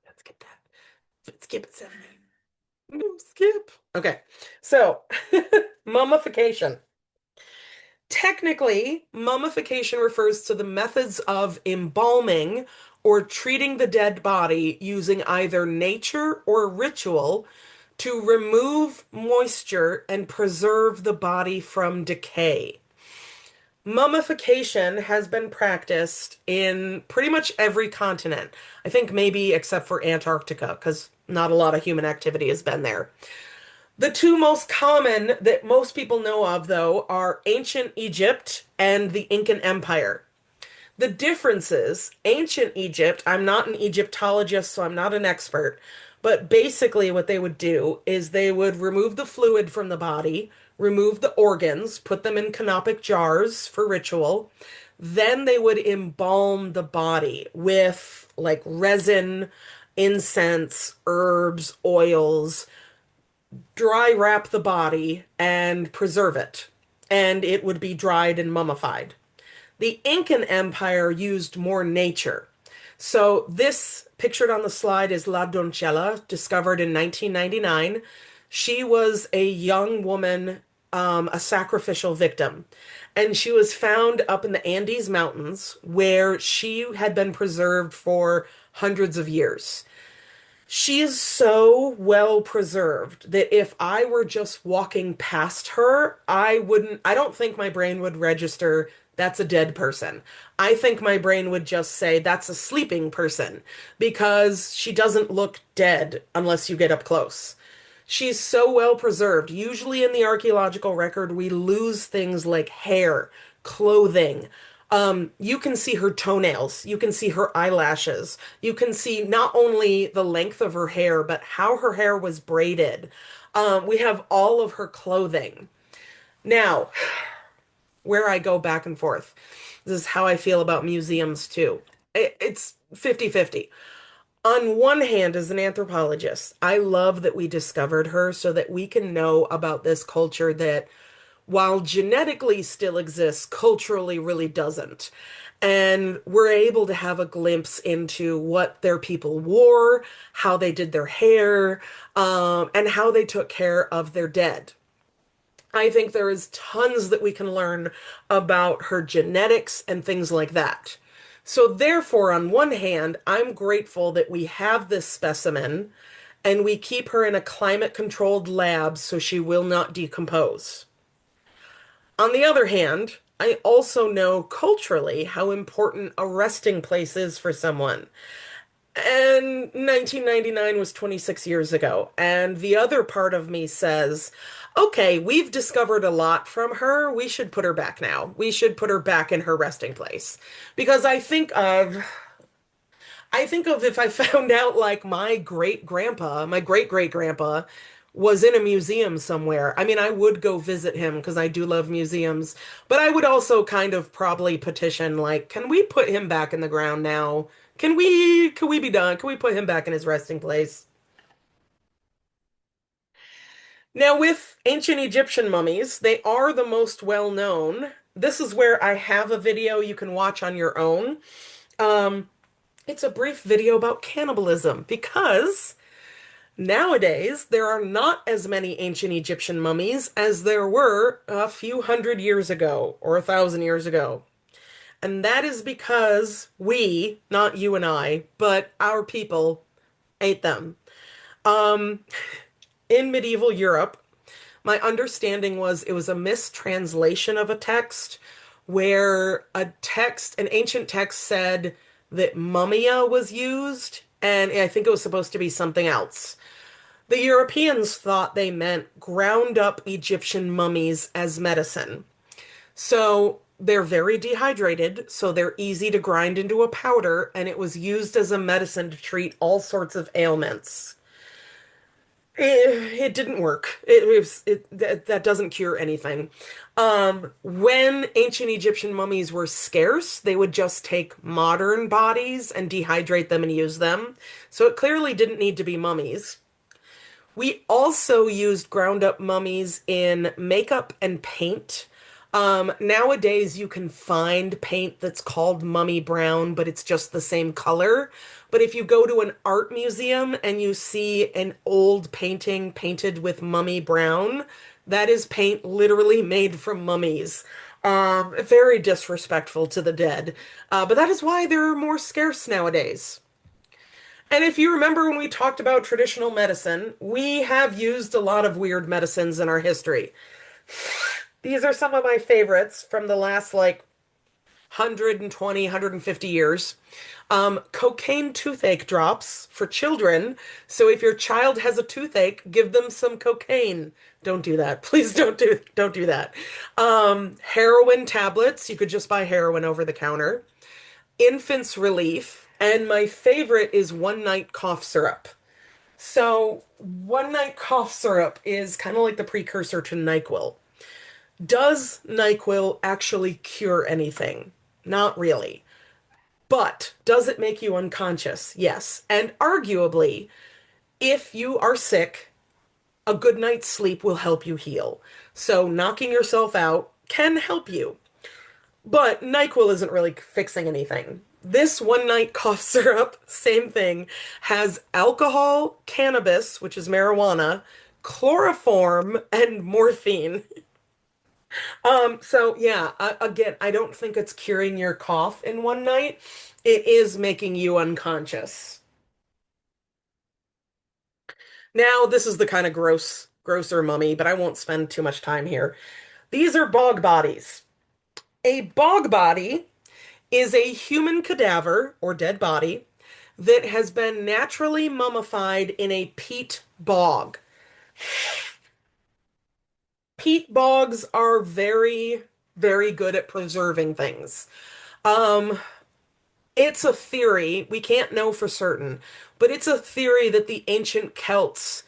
Let's get that. Skip it, 70. Skip. Okay. So, mummification. Technically, mummification refers to the methods of embalming or treating the dead body using either nature or ritual to remove moisture and preserve the body from decay. Mummification has been practiced in pretty much every continent. I think maybe except for Antarctica, because not a lot of human activity has been there. The two most common that most people know of, though, are ancient Egypt and the Incan Empire. The differences, ancient Egypt, I'm not an Egyptologist, so I'm not an expert, but basically what they would do is they would remove the fluid from the body, remove the organs, put them in canopic jars for ritual. Then they would embalm the body with like resin, incense, herbs, oils, dry wrap the body and preserve it, and it would be dried and mummified. The Incan Empire used more nature. So this pictured on the slide is La Doncella, discovered in 1999. She was a young woman, a sacrificial victim, and she was found up in the Andes Mountains where she had been preserved for hundreds of years. She is so well preserved that if I were just walking past her, I don't think my brain would register that's a dead person. I think my brain would just say that's a sleeping person because she doesn't look dead unless you get up close. She's so well preserved. Usually in the archaeological record, we lose things like hair, clothing. You can see her toenails. You can see her eyelashes. You can see not only the length of her hair, but how her hair was braided. We have all of her clothing. Now, where I go back and forth. This is how I feel about museums too. It's 50-50. On one hand, as an anthropologist, I love that we discovered her so that we can know about this culture that, while genetically still exists, culturally really doesn't. And we're able to have a glimpse into what their people wore, how they did their hair, and how they took care of their dead. I think there is tons that we can learn about her genetics and things like that. So, therefore, on one hand, I'm grateful that we have this specimen and we keep her in a climate controlled lab so she will not decompose. On the other hand, I also know culturally how important a resting place is for someone. And 1999 was 26 years ago. And the other part of me says, okay, we've discovered a lot from her. We should put her back now. We should put her back in her resting place. Because I think of if I found out like my great grandpa, my great great grandpa was in a museum somewhere. I mean, I would go visit him because I do love museums, but I would also kind of probably petition like, can we put him back in the ground now? Can we be done? Can we put him back in his resting place? Now, with ancient Egyptian mummies, they are the most well known. This is where I have a video you can watch on your own. Um, it's a brief video about cannibalism because nowadays, there are not as many ancient Egyptian mummies as there were a few hundred years ago or 1,000 years ago. And that is because we, not you and I, but our people, ate them. Um, in medieval Europe, my understanding was it was a mistranslation of a text where an ancient text said that mummia was used and I think it was supposed to be something else. The Europeans thought they meant ground up Egyptian mummies as medicine. So they're very dehydrated, so they're easy to grind into a powder, and it was used as a medicine to treat all sorts of ailments. It didn't work. That doesn't cure anything. When ancient Egyptian mummies were scarce, they would just take modern bodies and dehydrate them and use them. So it clearly didn't need to be mummies. We also used ground up mummies in makeup and paint. Nowadays, you can find paint that's called mummy brown, but it's just the same color. But if you go to an art museum and you see an old painting painted with mummy brown, that is paint literally made from mummies. Very disrespectful to the dead. But that is why they're more scarce nowadays. And if you remember when we talked about traditional medicine, we have used a lot of weird medicines in our history. These are some of my favorites from the last like 120, 150 years. Cocaine toothache drops for children. So if your child has a toothache, give them some cocaine. Don't do that. Please don't do that. Heroin tablets. You could just buy heroin over the counter. Infant's relief. And my favorite is one night cough syrup. So, one night cough syrup is kind of like the precursor to NyQuil. Does NyQuil actually cure anything? Not really. But does it make you unconscious? Yes. And arguably, if you are sick, a good night's sleep will help you heal. So, knocking yourself out can help you. But NyQuil isn't really fixing anything. This one night cough syrup, same thing, has alcohol, cannabis, which is marijuana, chloroform, and morphine. So yeah, again, I don't think it's curing your cough in one night. It is making you unconscious. Now, this is the kind of grosser mummy, but I won't spend too much time here. These are bog bodies. A bog body is a human cadaver or dead body that has been naturally mummified in a peat bog. Peat bogs are very, very good at preserving things. Um, it's a theory, we can't know for certain, but it's a theory that the ancient Celts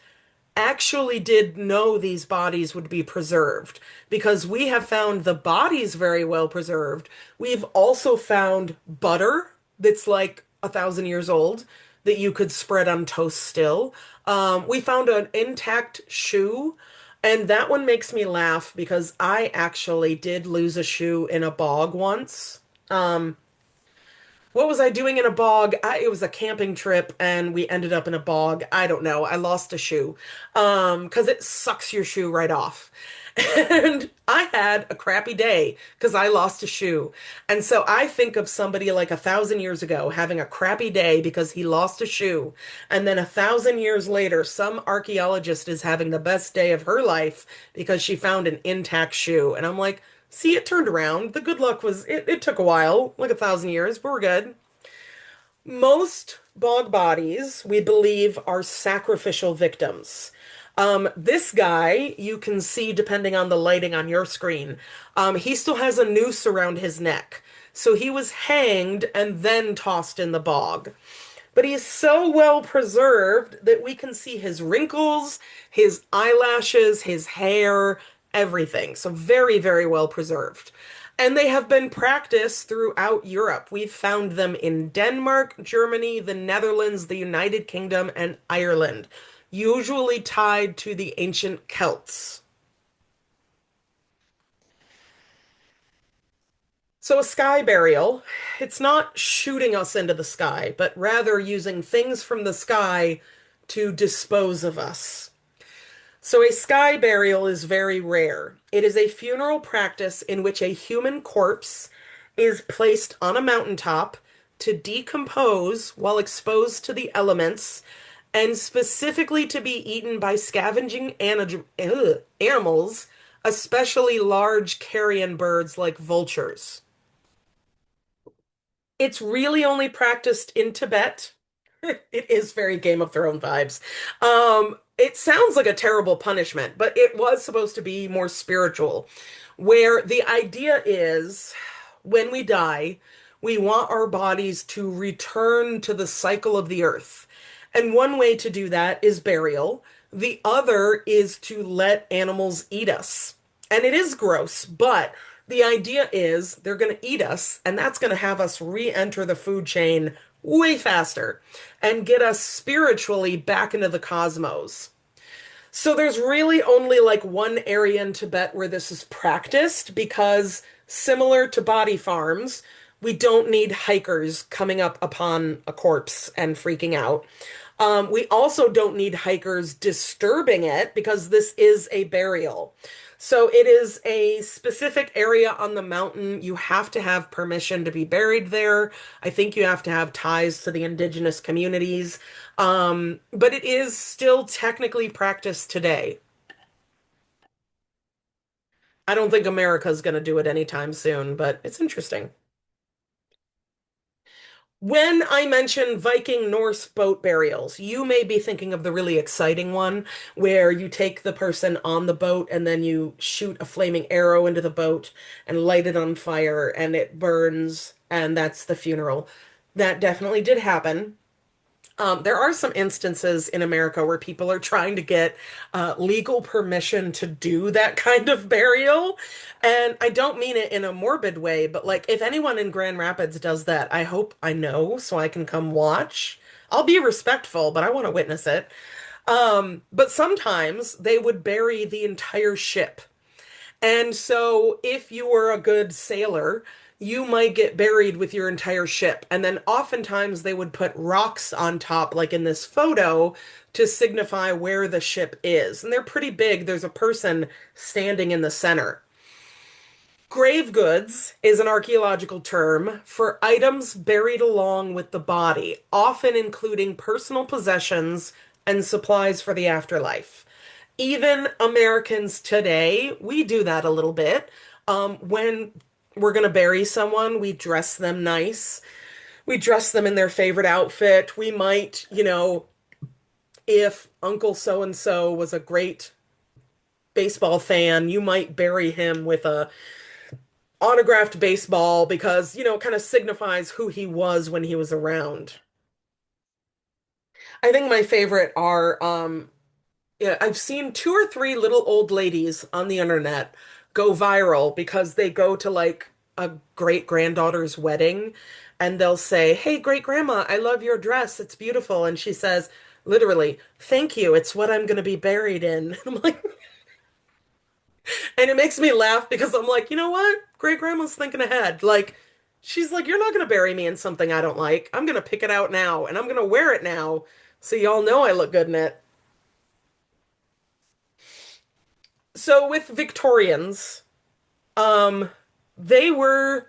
actually did know these bodies would be preserved because we have found the bodies very well preserved. We've also found butter that's like 1,000 years old that you could spread on toast still. We found an intact shoe, and that one makes me laugh because I actually did lose a shoe in a bog once. What was I doing in a bog? It was a camping trip and we ended up in a bog. I don't know. I lost a shoe. 'Cause it sucks your shoe right off. And I had a crappy day because I lost a shoe. And so I think of somebody like 1,000 years ago having a crappy day because he lost a shoe. And then 1,000 years later, some archaeologist is having the best day of her life because she found an intact shoe. And I'm like, see, it turned around. The good luck was, it took a while, like 1,000 years, but we're good. Most bog bodies, we believe, are sacrificial victims. This guy, you can see depending on the lighting on your screen, he still has a noose around his neck. So he was hanged and then tossed in the bog. But he's so well preserved that we can see his wrinkles, his eyelashes, his hair, everything. So very, very well preserved. And they have been practiced throughout Europe. We've found them in Denmark, Germany, the Netherlands, the United Kingdom, and Ireland, usually tied to the ancient Celts. So a sky burial, it's not shooting us into the sky, but rather using things from the sky to dispose of us. So a sky burial is very rare. It is a funeral practice in which a human corpse is placed on a mountaintop to decompose while exposed to the elements and specifically to be eaten by scavenging animals, especially large carrion birds like vultures. It's really only practiced in Tibet. It is very Game of Thrones vibes. It sounds like a terrible punishment, but it was supposed to be more spiritual, where the idea is when we die, we want our bodies to return to the cycle of the earth. And one way to do that is burial. The other is to let animals eat us. And it is gross, but the idea is they're going to eat us, and that's going to have us re-enter the food chain way faster and get us spiritually back into the cosmos. So there's really only like one area in Tibet where this is practiced because similar to body farms, we don't need hikers coming up upon a corpse and freaking out. We also don't need hikers disturbing it because this is a burial. So it is a specific area on the mountain. You have to have permission to be buried there. I think you have to have ties to the indigenous communities. But it is still technically practiced today. I don't think America's going to do it anytime soon, but it's interesting. When I mention Viking Norse boat burials, you may be thinking of the really exciting one where you take the person on the boat and then you shoot a flaming arrow into the boat and light it on fire and it burns, and that's the funeral. That definitely did happen. There are some instances in America where people are trying to get legal permission to do that kind of burial. And I don't mean it in a morbid way, but like if anyone in Grand Rapids does that, I hope I know so I can come watch. I'll be respectful, but I want to witness it. But sometimes they would bury the entire ship. And so, if you were a good sailor, you might get buried with your entire ship. And then, oftentimes, they would put rocks on top, like in this photo, to signify where the ship is. And they're pretty big. There's a person standing in the center. Grave goods is an archaeological term for items buried along with the body, often including personal possessions and supplies for the afterlife. Even Americans today, we do that a little bit. When we're going to bury someone, we dress them nice. We dress them in their favorite outfit. We might, if Uncle so and so was a great baseball fan, you might bury him with a autographed baseball because, it kind of signifies who he was when he was around. I think my favorite are yeah, I've seen two or three little old ladies on the internet go viral because they go to like a great granddaughter's wedding and they'll say, "Hey, great grandma, I love your dress. It's beautiful." And she says, literally, "Thank you. It's what I'm going to be buried in." I'm like, and it makes me laugh because I'm like, you know what? Great grandma's thinking ahead. Like, she's like, "You're not going to bury me in something I don't like. I'm going to pick it out now and I'm going to wear it now so y'all know I look good in it." So with Victorians, Um, they were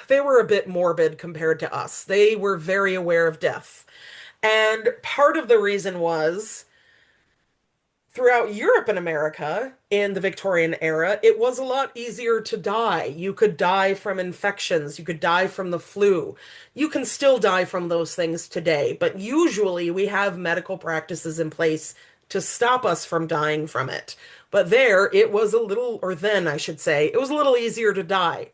they were a bit morbid compared to us. They were very aware of death. And part of the reason was throughout Europe and America in the Victorian era, it was a lot easier to die. You could die from infections, you could die from the flu. You can still die from those things today, but usually we have medical practices in place to stop us from dying from it. But there, it was a little, or then I should say, it was a little easier to die.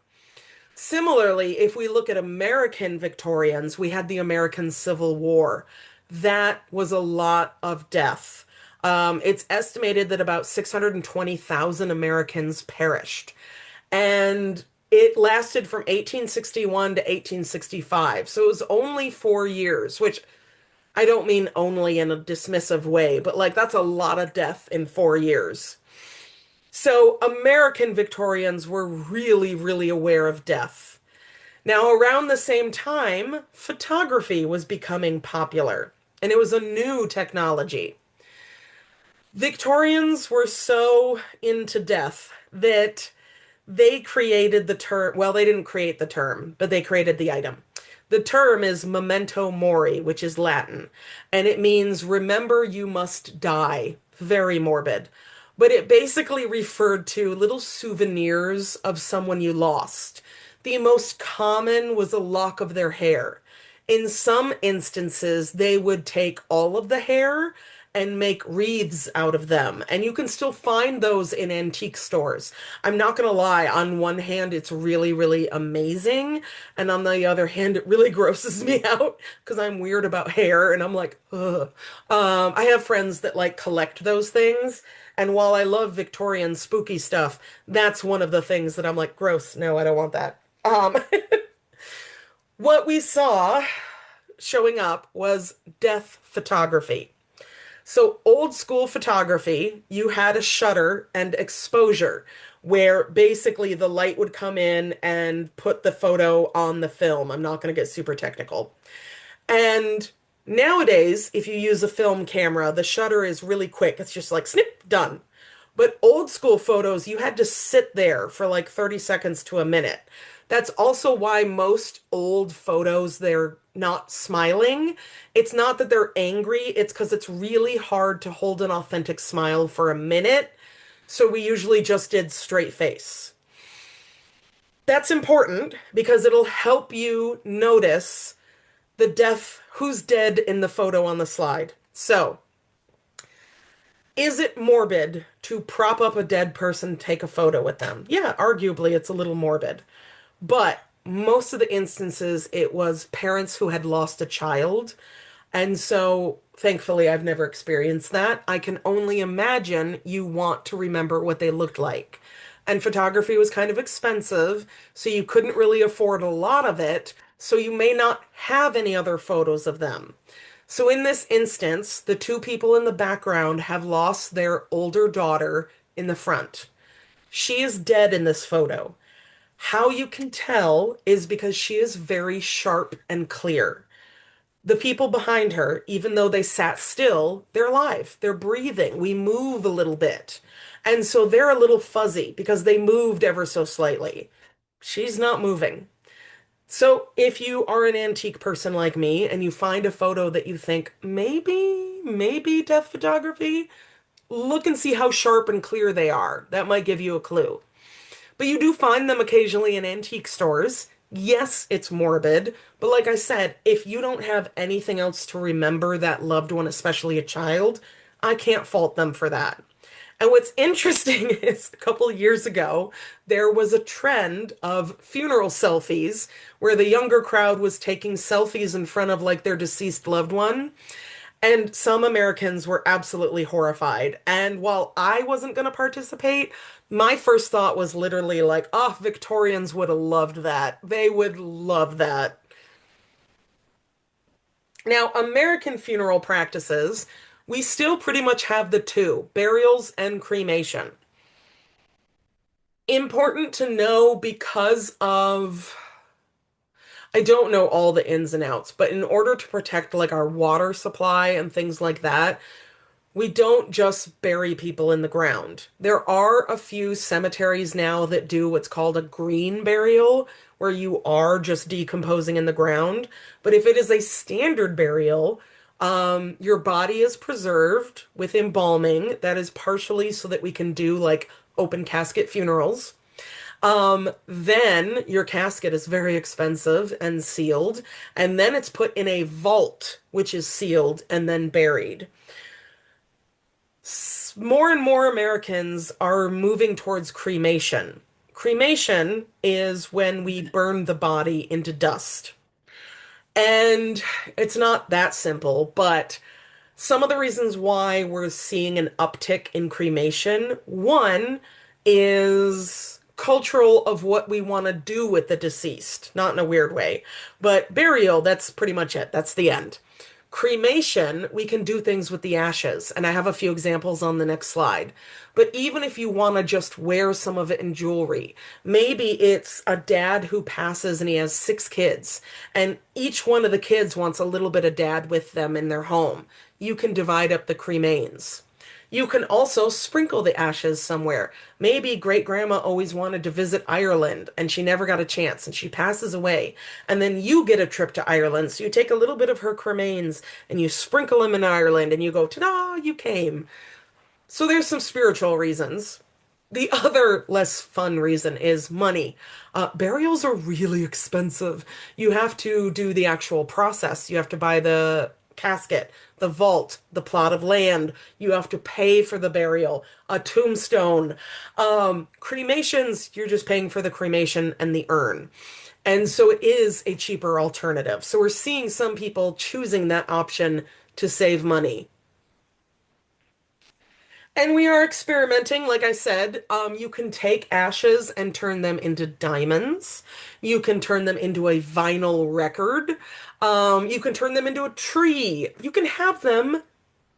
Similarly, if we look at American Victorians, we had the American Civil War. That was a lot of death. It's estimated that about 620,000 Americans perished. And it lasted from 1861 to 1865. So it was only 4 years, which I don't mean only in a dismissive way, but like that's a lot of death in 4 years. So American Victorians were really, really aware of death. Now, around the same time, photography was becoming popular, and it was a new technology. Victorians were so into death that they created the term. Well, they didn't create the term, but they created the item. The term is memento mori, which is Latin, and it means remember you must die. Very morbid. But it basically referred to little souvenirs of someone you lost. The most common was a lock of their hair. In some instances, they would take all of the hair and make wreaths out of them. And you can still find those in antique stores. I'm not going to lie, on one hand, it's really, really amazing. And on the other hand, it really grosses me out because I'm weird about hair and I'm like, ugh. I have friends that like collect those things. And while I love Victorian spooky stuff, that's one of the things that I'm like, gross. No, I don't want that. What we saw showing up was death photography. So, old school photography, you had a shutter and exposure where basically the light would come in and put the photo on the film. I'm not going to get super technical. And nowadays, if you use a film camera, the shutter is really quick. It's just like snip, done. But old school photos, you had to sit there for like 30 seconds to a minute. That's also why most old photos, they're not smiling. It's not that they're angry, it's because it's really hard to hold an authentic smile for a minute. So we usually just did straight face. That's important because it'll help you notice the death, who's dead in the photo on the slide. So, is it morbid to prop up a dead person, take a photo with them? Yeah, arguably it's a little morbid. But most of the instances, it was parents who had lost a child. And so, thankfully, I've never experienced that. I can only imagine you want to remember what they looked like. And photography was kind of expensive, so you couldn't really afford a lot of it. So, you may not have any other photos of them. So, in this instance, the two people in the background have lost their older daughter in the front. She is dead in this photo. How you can tell is because she is very sharp and clear. The people behind her, even though they sat still, they're alive. They're breathing. We move a little bit. And so they're a little fuzzy because they moved ever so slightly. She's not moving. So if you are an antique person like me and you find a photo that you think maybe death photography, look and see how sharp and clear they are. That might give you a clue. But you do find them occasionally in antique stores. Yes, it's morbid, but like I said, if you don't have anything else to remember that loved one, especially a child, I can't fault them for that. And what's interesting is a couple of years ago, there was a trend of funeral selfies where the younger crowd was taking selfies in front of like their deceased loved one. And some Americans were absolutely horrified. And while I wasn't going to participate, my first thought was literally like, oh, Victorians would have loved that. They would love that. Now, American funeral practices, we still pretty much have the two, burials and cremation. Important to know because of, I don't know all the ins and outs, but in order to protect like our water supply and things like that, we don't just bury people in the ground. There are a few cemeteries now that do what's called a green burial, where you are just decomposing in the ground. But if it is a standard burial, your body is preserved with embalming. That is partially so that we can do like open casket funerals. Then your casket is very expensive and sealed, and then it's put in a vault, which is sealed and then buried. More and more Americans are moving towards cremation. Cremation is when we burn the body into dust. And it's not that simple, but some of the reasons why we're seeing an uptick in cremation, one is cultural of what we want to do with the deceased, not in a weird way, but burial, that's pretty much it. That's the end. Cremation, we can do things with the ashes, and I have a few examples on the next slide. But even if you want to just wear some of it in jewelry, maybe it's a dad who passes and he has 6 kids, and each one of the kids wants a little bit of dad with them in their home. You can divide up the cremains. You can also sprinkle the ashes somewhere. Maybe great grandma always wanted to visit Ireland and she never got a chance and she passes away. And then you get a trip to Ireland. So you take a little bit of her cremains and you sprinkle them in Ireland and you go, ta-da, you came. So there's some spiritual reasons. The other less fun reason is money. Burials are really expensive. You have to do the actual process. You have to buy the casket, the vault, the plot of land. You have to pay for the burial, a tombstone. Cremations, you're just paying for the cremation and the urn. And so it is a cheaper alternative. So we're seeing some people choosing that option to save money. And we are experimenting, like I said. You can take ashes and turn them into diamonds. You can turn them into a vinyl record. You can turn them into a tree. You can have them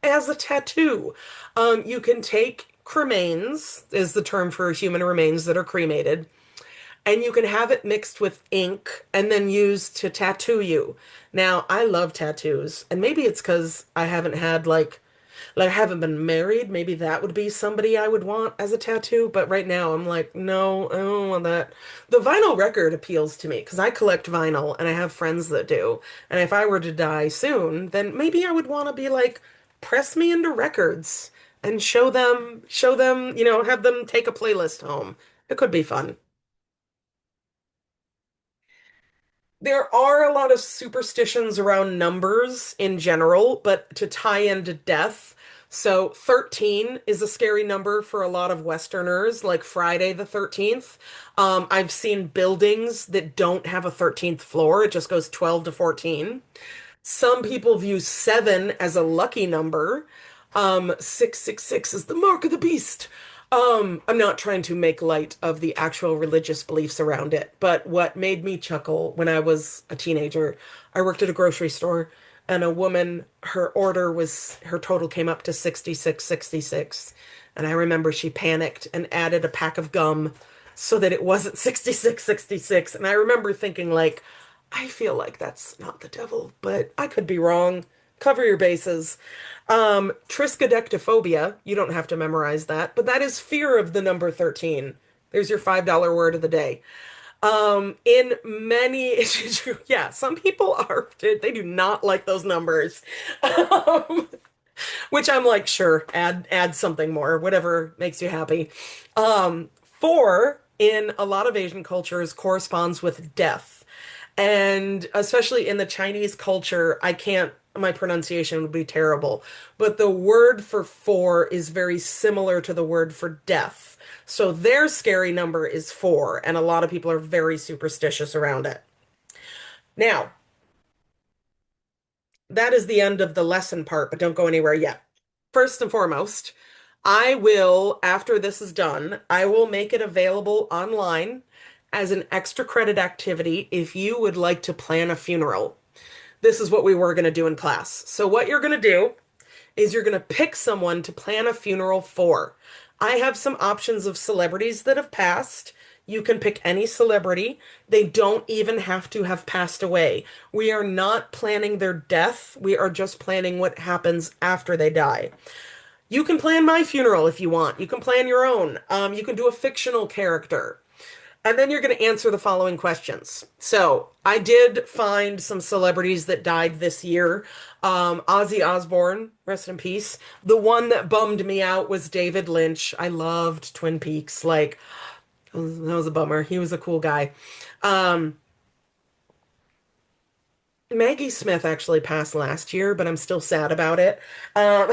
as a tattoo. You can take cremains, is the term for human remains that are cremated, and you can have it mixed with ink and then used to tattoo you. Now, I love tattoos, and maybe it's because I haven't had like I haven't been married. Maybe that would be somebody I would want as a tattoo. But right now, I'm like, no, I don't want that. The vinyl record appeals to me because I collect vinyl and I have friends that do. And if I were to die soon, then maybe I would want to be like, press me into records and show them, have them take a playlist home. It could be fun. There are a lot of superstitions around numbers in general, but to tie into death. So 13 is a scary number for a lot of Westerners, like Friday the 13th. I've seen buildings that don't have a 13th floor. It just goes 12 to 14. Some people view seven as a lucky number. 666 is the mark of the beast. I'm not trying to make light of the actual religious beliefs around it, but what made me chuckle when I was a teenager, I worked at a grocery store and a woman, her total came up to 6666. And I remember she panicked and added a pack of gum so that it wasn't 6666. And I remember thinking like, I feel like that's not the devil, but I could be wrong. Cover your bases. Triskaidekaphobia, you don't have to memorize that, but that is fear of the number 13. There's your $5 word of the day. In many, yeah, some people they do not like those numbers. Um, which I'm like, sure, add something more, whatever makes you happy. Four in a lot of Asian cultures corresponds with death. And especially in the Chinese culture, my pronunciation would be terrible, but the word for four is very similar to the word for death. So their scary number is four, and a lot of people are very superstitious around it. Now, that is the end of the lesson part, but don't go anywhere yet. First and foremost, after this is done, I will make it available online as an extra credit activity if you would like to plan a funeral. This is what we were going to do in class. So, what you're going to do is you're going to pick someone to plan a funeral for. I have some options of celebrities that have passed. You can pick any celebrity. They don't even have to have passed away. We are not planning their death. We are just planning what happens after they die. You can plan my funeral if you want. You can plan your own. You can do a fictional character. And then you're going to answer the following questions. So, I did find some celebrities that died this year. Ozzy Osbourne, rest in peace. The one that bummed me out was David Lynch. I loved Twin Peaks. Like, that was a bummer. He was a cool guy. Um, Maggie Smith actually passed last year, but I'm still sad about it. Um,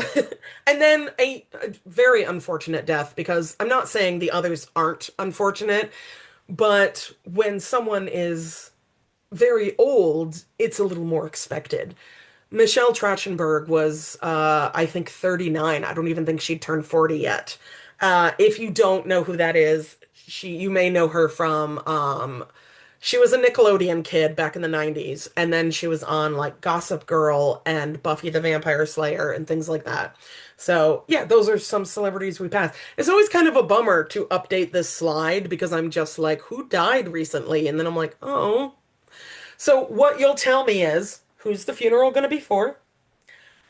and then a very unfortunate death because I'm not saying the others aren't unfortunate, but when someone is very old, it's a little more expected. Michelle Trachtenberg was, I think, 39. I don't even think she'd turned 40 yet. If you don't know who that is, you may know her from, she was a Nickelodeon kid back in the 90s, and then she was on like Gossip Girl and Buffy the Vampire Slayer and things like that. So, yeah, those are some celebrities we passed. It's always kind of a bummer to update this slide because I'm just like, who died recently? And then I'm like, oh. So, what you'll tell me is who's the funeral going to be for?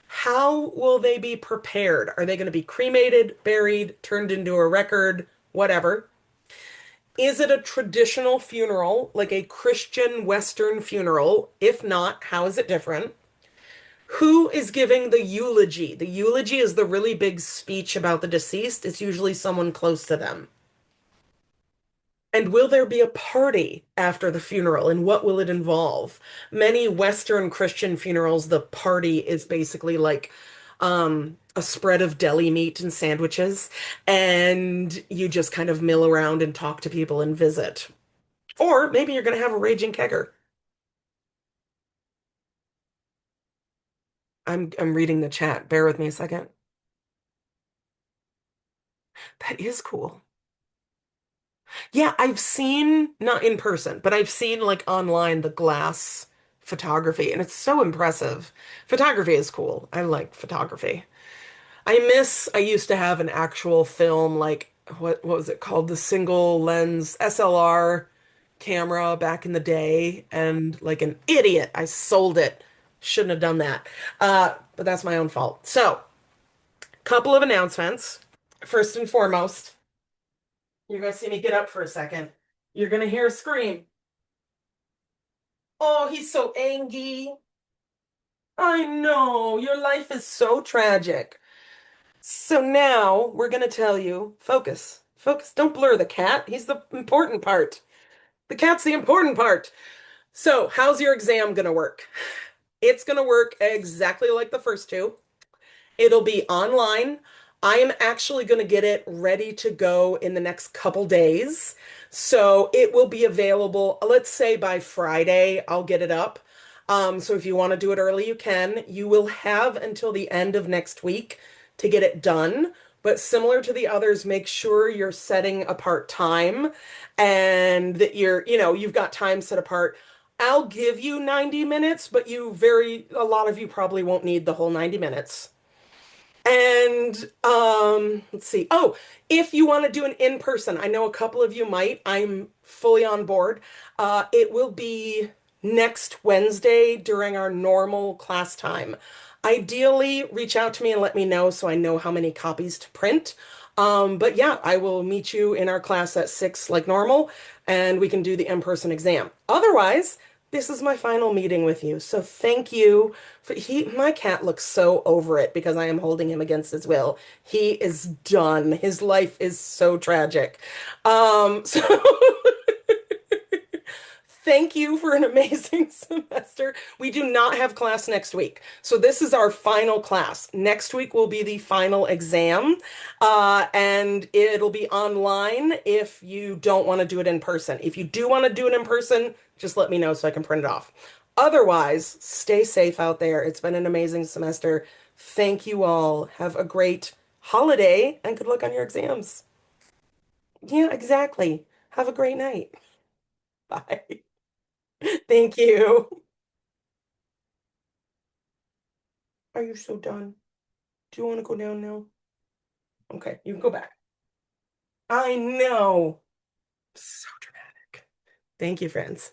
How will they be prepared? Are they going to be cremated, buried, turned into a record, whatever? Is it a traditional funeral, like a Christian Western funeral? If not, how is it different? Who is giving the eulogy? The eulogy is the really big speech about the deceased. It's usually someone close to them. And will there be a party after the funeral, and what will it involve? Many Western Christian funerals, the party is basically like a spread of deli meat and sandwiches, and you just kind of mill around and talk to people and visit. Or maybe you're going to have a raging kegger. I'm reading the chat. Bear with me a second. That is cool. Yeah, I've seen, not in person, but I've seen like online the glass photography, and it's so impressive. Photography is cool. I like photography. I used to have an actual film, like what was it called? The single lens SLR camera back in the day, and like an idiot, I sold it. Shouldn't have done that. But that's my own fault. So, couple of announcements. First and foremost, you're gonna see me get up for a second. You're gonna hear a scream. Oh, he's so angry. I know, your life is so tragic. So now we're gonna tell you, focus, focus. Don't blur the cat. He's the important part. The cat's the important part. So, how's your exam gonna work? It's gonna work exactly like the first two. It'll be online. I am actually going to get it ready to go in the next couple days. So it will be available, let's say by Friday, I'll get it up. So if you want to do it early, you can. You will have until the end of next week to get it done. But similar to the others, make sure you're setting apart time and that you've got time set apart. I'll give you 90 minutes, but a lot of you probably won't need the whole 90 minutes. And let's see. Oh, if you want to do an in-person, I know a couple of you might. I'm fully on board. It will be next Wednesday during our normal class time. Ideally, reach out to me and let me know so I know how many copies to print. But yeah, I will meet you in our class at 6 like normal, and we can do the in-person exam. Otherwise, this is my final meeting with you. So thank you my cat looks so over it because I am holding him against his will. He is done. His life is so tragic. So thank you for an amazing semester. We do not have class next week. So this is our final class. Next week will be the final exam. And it'll be online if you don't want to do it in person. If you do want to do it in person, just let me know so I can print it off. Otherwise, stay safe out there. It's been an amazing semester. Thank you all. Have a great holiday and good luck on your exams. Yeah, exactly. Have a great night. Bye. Thank you. Are you so done? Do you want to go down now? Okay, you can go back. I know. So dramatic. Thank you, friends.